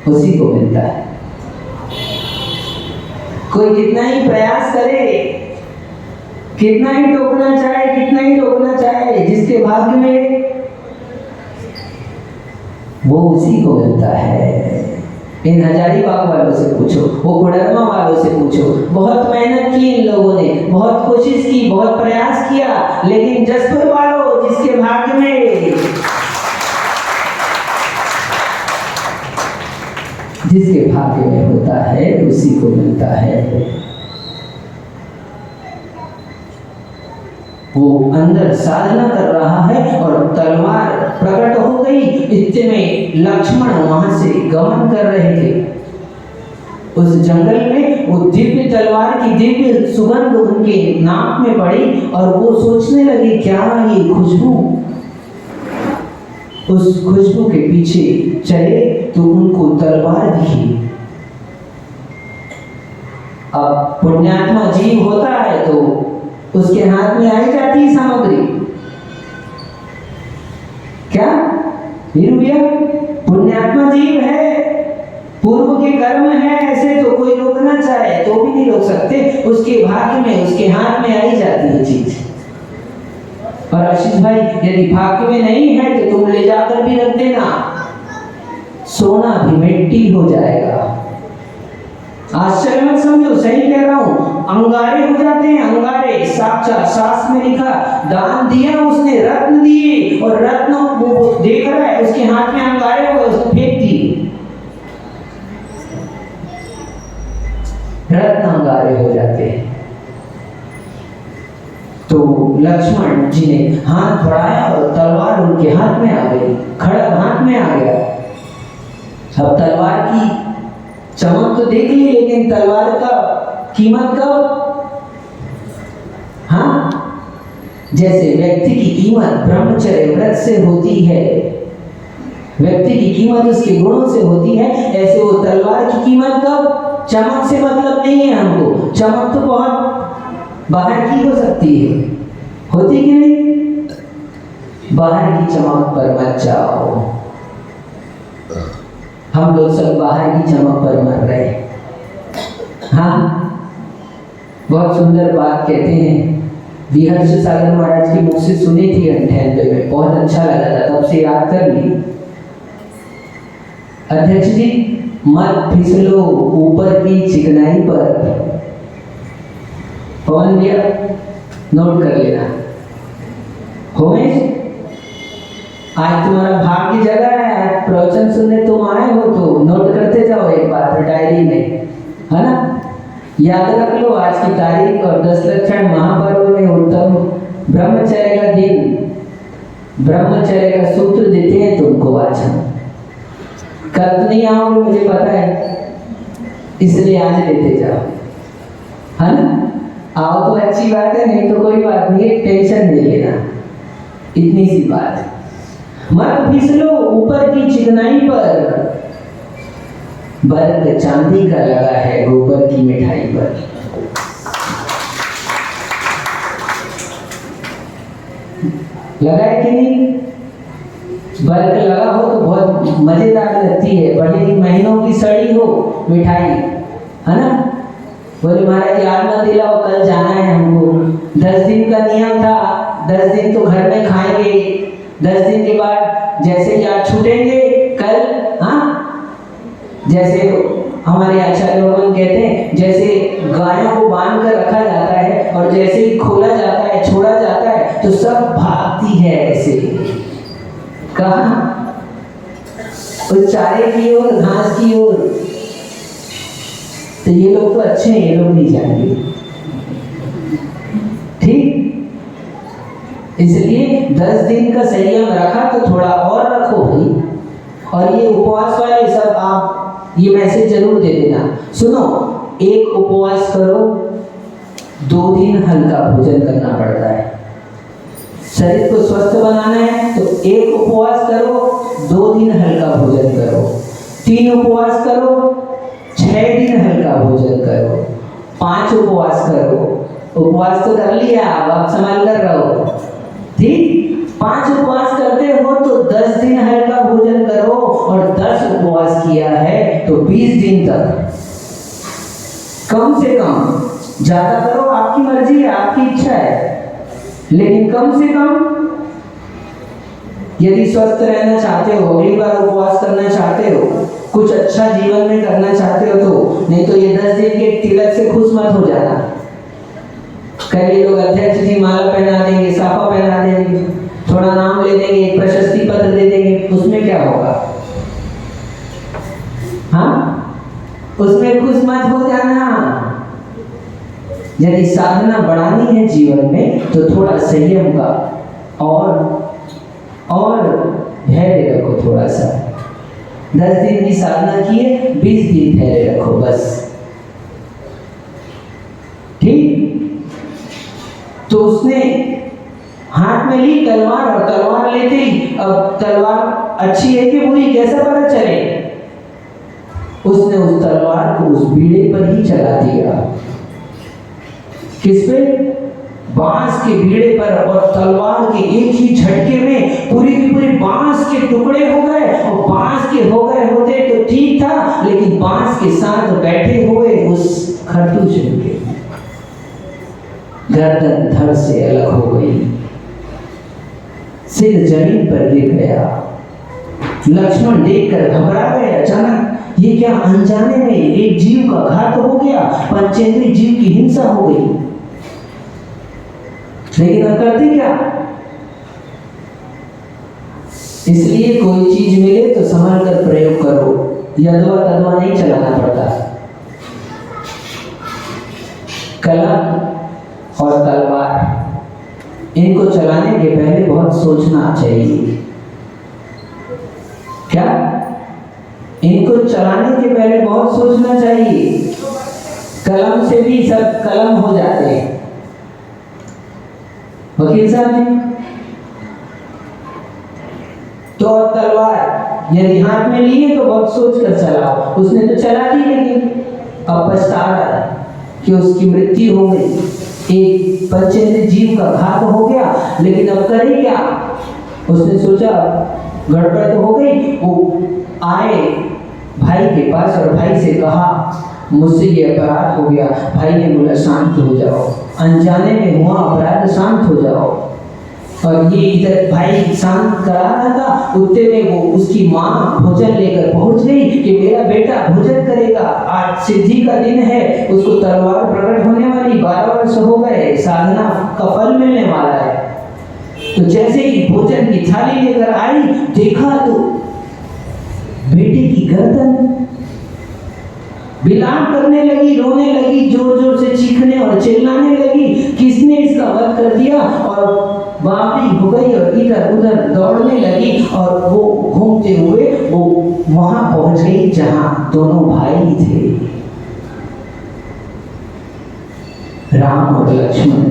उसी को मिलता है। कोई कितना ही प्रयास करे, कितना ही टोकना चाहे, कितना ही रोकना चाहे, जिसके भाग्य में वो उसी को मिलता है। इन हजारीबाग वालों से पूछो, वो कोडरमा वालों से पूछो, बहुत मेहनत की इन लोगों ने, बहुत कोशिश की, बहुत प्रयास किया, लेकिन जसपुर वालों जिसके भाग्य में, जिसके भाग्य में होता है उसी को मिलता है। वो अंदर साधना कर रहा है और तलवार प्रकट हो गई। इतने में लक्ष्मण वहां से गमन कर रहे थे उस जंगल में। वो दिव्य तलवार की दिव्य सुगंध उनके नाक में पड़ी और वो सोचने लगे क्या ये खुशबू। उस खुशबू के पीछे चले तो उनको तलवार दिखी। अब पुण्यात्मा जीव होता है तो उसके हाथ में आई जाती है सामग्री। क्या भैया, पुण्यात्मा जीव है, पूर्व के कर्म है, ऐसे तो कोई रोकना चाहे तो भी नहीं रोक सकते। उसके भाग्य में, उसके हाथ में आई जाती है चीज। और आशीष भाई, यदि भाग्य में नहीं है तो तुम ले जाकर भी रख देना, सोना भी मिट्टी हो जाएगा। आश्चर्य मत समझो, सही कह रहा हूं। अंगारे हो जाते हैं, अंगारे। साक्षात शास्त्र में लिखा, दान दिया उसने, रत्न दिए, और रत्न वो देख रहा है, उसके हाथ में अंगारे हुए, उसने फेंक दिए, रत्न अंगारे हो जाते हैं। तो लक्ष्मण जी ने हाथ बढ़ाया और तलवार उनके हाथ में आ गई, खड़ग हाथ में आ गया। अब तलवार की चमक तो देख ली, लेकिन तलवार का कीमत कब? हाँ, जैसे व्यक्ति की कीमत ब्रह्मचर्य व्रत से होती है, व्यक्ति की कीमत उसके गुणों से होती है, ऐसे वो तलवार की कीमत कब? चमक से मतलब नहीं है हमको। चमक तो बहुत बाहर की हो सकती है, होती कि नहीं? बाहर की चमक पर मत जाओ। हम लोग सब बाहर की चमक पर मर रहे हैं। हाँ, बहुत सुंदर बात कहते हैं, विहर्ष सागर महाराज की मुख से सुनी थी 98 में, बहुत अच्छा लगा था, तब से याद कर ली। अध्यक्ष जी, मत फिसलो ऊपर की चिकनाई पर। पवन भैया नोट कर लेना। होमेश, आज तुम्हारा भाग्य जगह है, आज प्रवचन सुनने तुम आए हो तो नोट करते जाओ एक बार डायरी में, है ना? याद रख लो आज की तारीख और 10 लक्षण महापर्व में उत्तम ब्रह्मचर्य का दिन, ब्रह्मचर्य का सूत्र देते हैं तुमको आज हम। कल तो नहीं आओगे मुझे पता है, इसलिए आज लेते जाओ, है ना? आओ तो अच्छी बात है, नहीं तो कोई बात नहीं है, टेंशन नहीं लेना, इतनी सी बात है। मत फिसलो ऊपर की चिकनाई पर, बर्फ चांदी का लगा है गोबर की मिठाई पर। लगा है कि नहीं? बर्फ लगा हो तो बहुत मजेदार लगती है, बड़े महीनों की सड़ी हो मिठाई, है ना? बोले महाराज याद मत दिलाओ, कल जाना है हमको। 10 दिन का नियम था, 10 दिन तो घर में खाएंगे, 10 दिन के बाद जैसे याद छूटेंगे कल, हाँ, जैसे हमारे आचार्य लोग कहते हैं, जैसे गायों को बांध कर रखा जाता है और जैसे ही खोला जाता है, छोड़ा जाता है, तो सब भागती है ऐसे। कहाँ? उस चारे की ओर, घास की ओर। तो ये लोग तो अच्छे हैं, ये लोग नहीं जाएंगे, ठीक? इसलिए 10 दिन का संयम रखा तो थोड़ा और रखो भाई। और ये उपवास वाले सब आप ये मैसेज जरूर दे देना। सुनो, एक उपवास करो, 2 दिन हल्का भोजन करना पड़ता है। शरीर को स्वस्थ बनाना है तो एक उपवास करो, 2 दिन हल्का भोजन करो, 3 उपवास करो, 6 दिन हल्का भोजन करो, 5 उपवास करो। उपवास तो कर लिया, अब आप संभाल कर रहो, ठीक? 5 उपवास करते हो तो 10 दिन हल्का भोजन करो, और 10 उपवास किया है तो 20 दिन तक, कम से कम। ज्यादा करो, आपकी मर्जी है, आपकी इच्छा है, लेकिन कम से कम यदि स्वस्थ रहना चाहते हो, अगली बार उपवास करना चाहते हो, कुछ अच्छा जीवन में करना चाहते हो तो, नहीं तो ये 10 दिन के तिलक से खुश मत हो जाना। कई लोग अध्यक्ष जी माला पहना देंगे, साफा पहना देंगे, थोड़ा नाम ले देंगे, एक प्रशस्ति पत्र दे देंगे, उसमें क्या होगा? हाँ, उसमें खुश मत हो जाना। यदि साधना बढ़ानी है जीवन में तो थोड़ा संयम का और धैर्य रखो थोड़ा सा। 10 दिन की साधना किए, 20 दिन धैर्य रखो बस, ठीक? तो उसने हाथ में ली तलवार, और तलवार लेते ही, अब तलवार अच्छी है कि बुरी कैसा पता चले? उसने उस तलवार को उस बीड़े पर ही चला दिया। किस पे? बांस के बीड़े पर, और तलवार के एक ही झटके में पूरी की पूरी बांस के टुकड़े हो गए। और बांस के हो गए होते तो ठीक था, लेकिन बांस के साथ बैठे हुए उस खरतूश के गर्दन धड़ से अलग हो गई, सिर जमीन पर गिर गया। लक्ष्मण देखकर घबरा गए। अचानक ये क्या, अनजाने में एक जीव का घात हो गया, पंचेंद्रिय जीव की हिंसा हो गई। लेकिन अब करते क्या? इसलिए कोई चीज मिले तो संभल कर प्रयोग करो, यदवा तदवा नहीं चलाना पड़ता। कलम और तलवार, इनको चलाने के पहले बहुत सोचना चाहिए। क्या? इनको चलाने के पहले बहुत सोचना चाहिए। कलम से भी सब कलम हो जाते हैं। वकील साहब जी, तो तलवार यदि हाथ में ली है तो बहुत सोच कर चलाओ। उसने तो चला दी, लेकिन अब पछता रहा है कि उसकी मृत्यु हो गई, एक पंचेंद्रिय जीव का घात हो गया, लेकिन अब करे क्या? उसने सोचा गड़बड़ तो हो गई। वो आए भाई के पास और भाई से कहा मुझसे ये अपराध हो गया। भाई ने बोला शांत हो जाओ, अनजाने में हुआ अपराध, शांत हो जाओ। और ये इधर भाई शांत करा रहा था, उतने में वो उसकी माँ भोजन लेकर पहुंच गई कि मेरा बेटा भोजन करेगा, आज सिद्धि का दिन है, उसको तलवार प्रकट होने वाली, 12 वर्ष हो गए, साधना का फल मिलने वाला है। तो जैसे ही भोजन की थाली लेकर आई, देखा तो बेटे की गर्दन बिलाप करने लगी, रोने लगी, जोर जोर से चीखने और चिल्लाने लगी, किसने इसका वध कर दिया। और बापी हो गई और इधर उधर दौड़ने लगी और वो घूमते हुए वो वहां पहुंच गई जहां दोनों भाई थे, राम और लक्ष्मण।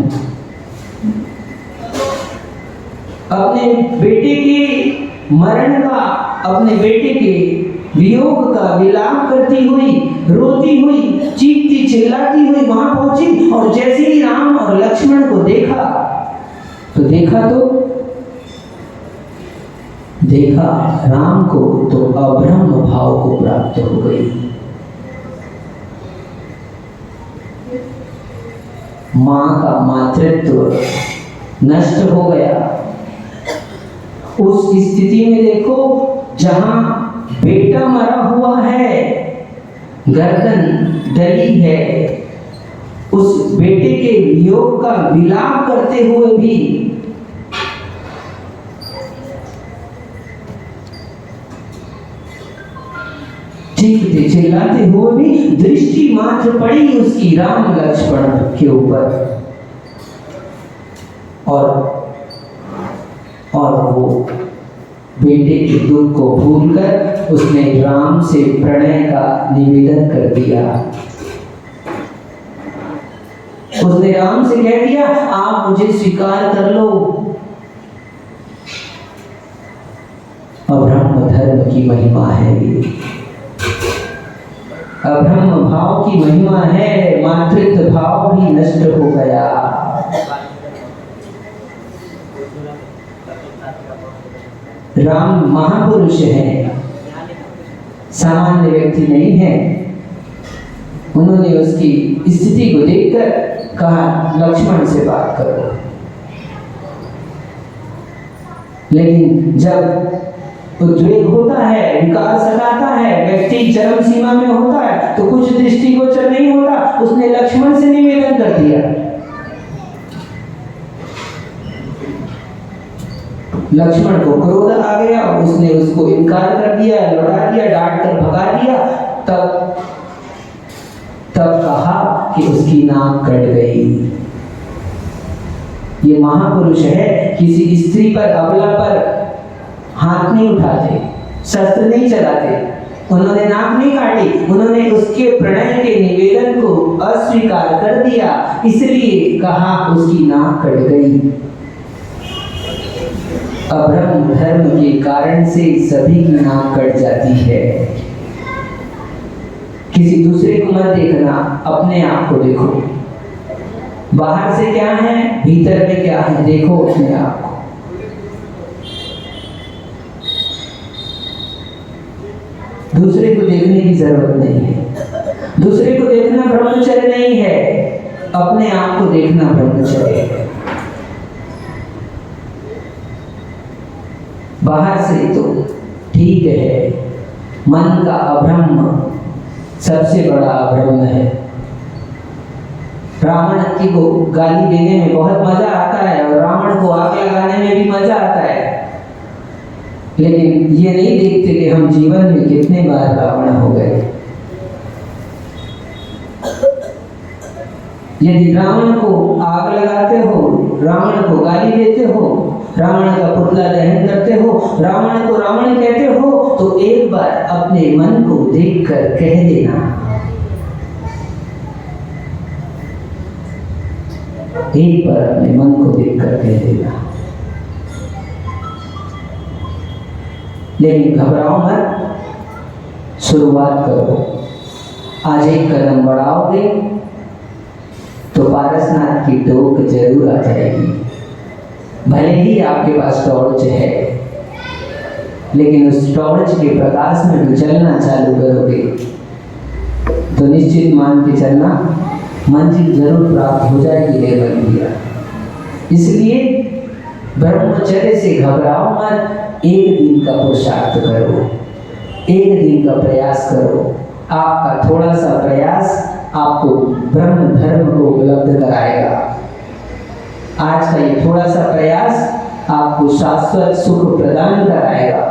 अपने बेटे के मरण का, अपने बेटे के वियोग का विलाप करती हुई, रोती हुई, चीखती चिल्लाती हुई वहां पहुंची। और जैसे ही राम और लक्ष्मण को देखा राम को तो अब्रह्म भाव को प्राप्त हो गई। मां का मातृत्व नष्ट हो गया। उस स्थिति में देखो, जहां बेटा मरा हुआ है, गर्दन डली है, उस बेटे के वियोग का विलाप करते हुए भी चीखते चिल्लाते हुए भी दृष्टि मात्र पड़ी उसकी राम लक्ष्मण के ऊपर, और वो बेटे के दुख को भूलकर उसने राम से प्रणय का निवेदन कर दिया। उसने राम से कह दिया, आप मुझे स्वीकार कर लो। अब्रह्म धर्म की महिमा है ये, अब्रह्म भाव की महिमा है। मातृत्व भाव भी नष्ट हो गया। राम महापुरुष है, सामान्य व्यक्ति नहीं है। उन्होंने उसकी स्थिति को देखकर कहा, लक्ष्मण से बात करो। लेकिन जब उद्वेग होता है, विकार सताता है, व्यक्ति चरम सीमा में होता है, तो कुछ दृष्टिगोचर नहीं होता। उसने लक्ष्मण से निवेदन कर दिया। लक्ष्मण को क्रोध आ गया, उसने उसको इनकार कर दिया, लौटा दिया, डांट कर भगा दिया। तब कहा कि उसकी नाक कट गई। ये महापुरुष है, किसी स्त्री पर, अबला पर हाथ नहीं उठाते, शस्त्र नहीं चलाते। उन्होंने नाक नहीं काटी, उन्होंने उसके प्रणय के निवेदन को अस्वीकार कर दिया, इसलिए कहा उसकी नाक कट गई। अब्रह्म धर्म के कारण से सभी की नाक कट जाती है। किसी दूसरे को मत देखना, अपने आप को देखो। बाहर से क्या है, भीतर में क्या है, देखो अपने आप को। दूसरे को देखने की जरूरत नहीं है। दूसरे को देखना ब्रह्मचर्य नहीं है, अपने आप को देखना ब्रह्मचर्य है। बाहर से तो ठीक है, मन का अब्रह्म सबसे बड़ा अब्रह्म है। रावण को गाली देने में बहुत मजा आता है और रावण को आग लगाने में भी मजा आता है, लेकिन ये नहीं देखते कि हम जीवन में कितने बार रावण हो गए। यदि रावण को आग लगाते हो, रावण को गाली देते हो, रावण का पुतला दहन करते हो, रावण को रावण कहते हो, तो एक बार अपने मन को देखकर कह देना, एक बार अपने मन को देखकर कह देना। लेकिन घबराओ मत, शुरुआत करो। आज एक कदम बढ़ाओगे तो पारसनाथ की टोक जरूर आ जाएगी। भले ही आपके पास टॉर्च है, लेकिन उस टॉर्च के प्रकाश में भी चलना चालू करोगे तो निश्चित मान के चलना मंजिल जरूर प्राप्त हो जाएगी। रे बंदिया, इसलिए ब्रह्मचर्य से घबराओ मत। एक दिन का पुरुषार्थ करो, एक दिन का प्रयास करो। आपका थोड़ा सा प्रयास आपको ब्रह्म धर्म को उपलब्ध कराएगा। आज का ये थोड़ा सा प्रयास आपको शाश्वत सुख प्रदान कराएगा।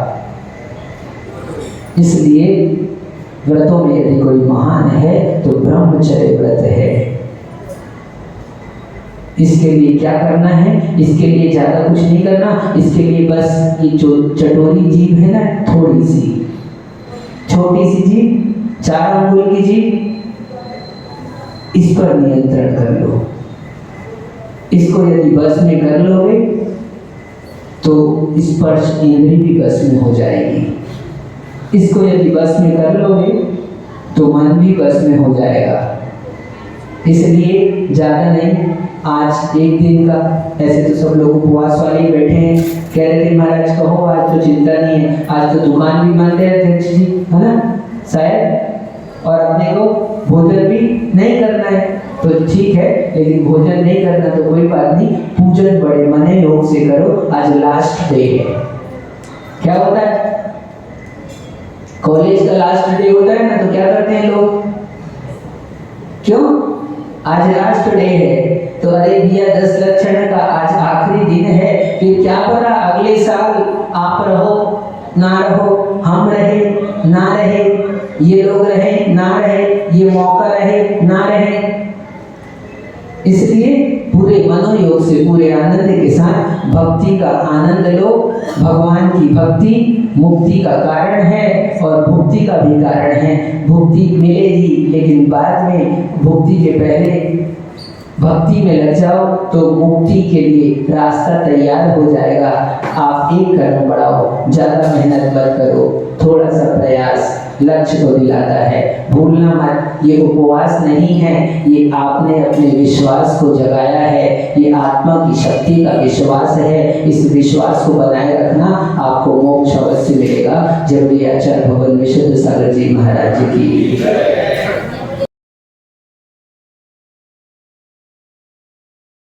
इसलिए व्रतों में यदि कोई महान है तो ब्रह्मचर्य व्रत है। इसके लिए क्या करना है? इसके लिए ज्यादा कुछ नहीं करना। इसके लिए बस ये जो चटोरी जीभ है ना, थोड़ी सी छोटी सी जीभ, 4 अंगुल की जीभ, इस पर नियंत्रण कर लो। इसको यदि बस में कर लोगे तो स्पर्श इंद्रिय भी बस में हो जाएगी। इसको यदि बस में कर लोगे तो मन भी बस में हो जाएगा। इसलिए ज्यादा नहीं, आज एक दिन का। ऐसे तो सब लोग उपवास वाले ही बैठे हैं, कह रहे थे महाराज कहो आज तो चिंता नहीं है, आज तो दुकान भी बंद है अध्यक्ष जी, है ना शायद, और अपने को भोजन भी नहीं करना है तो ठीक है, लेकिन भोजन नहीं करना तो कोई बात नहीं, पूजन बड़े मने योग से करो। आज लास्ट डे है। क्या होता है? कॉलेज का लास्ट डे होता है ना, तो क्या करते हैं लोग? क्यों? आज लास्ट डे है तो अरे भैया 10 लक्षण का आज आखिरी दिन है, फिर क्या पता अगले साल आप रहो ना रहो, हम रहे ना रहे, ये लोग रहे ना रहे, ये मौका रहे ना रहे। इसलिए पूरे मनोयोग से, पूरे आनंद के साथ भक्ति का आनंद लो। भगवान की भक्ति मुक्ति का कारण है और भुक्ति का भी कारण है। भुक्ति मिलेगी, लेकिन बाद में भुक्ति के पहले भक्ति में लग जाओ तो मुक्ति के लिए रास्ता तैयार हो जाएगा। आप एक कदम बढ़ाओ, ज्यादा मेहनत मत करो, थोड़ा सा प्रयास लक्ष्य को दिलाता है। भूलना मत, ये उपवास नहीं है, ये आपने अपने विश्वास को जगाया है, ये आत्मा की शक्ति का विश्वास है। इस विश्वास को बनाए रखना, आपको मोक्ष अवश्य मिलेगा। जब भी आचार्य भगवान विशुद्ध सागर जी महाराज जी की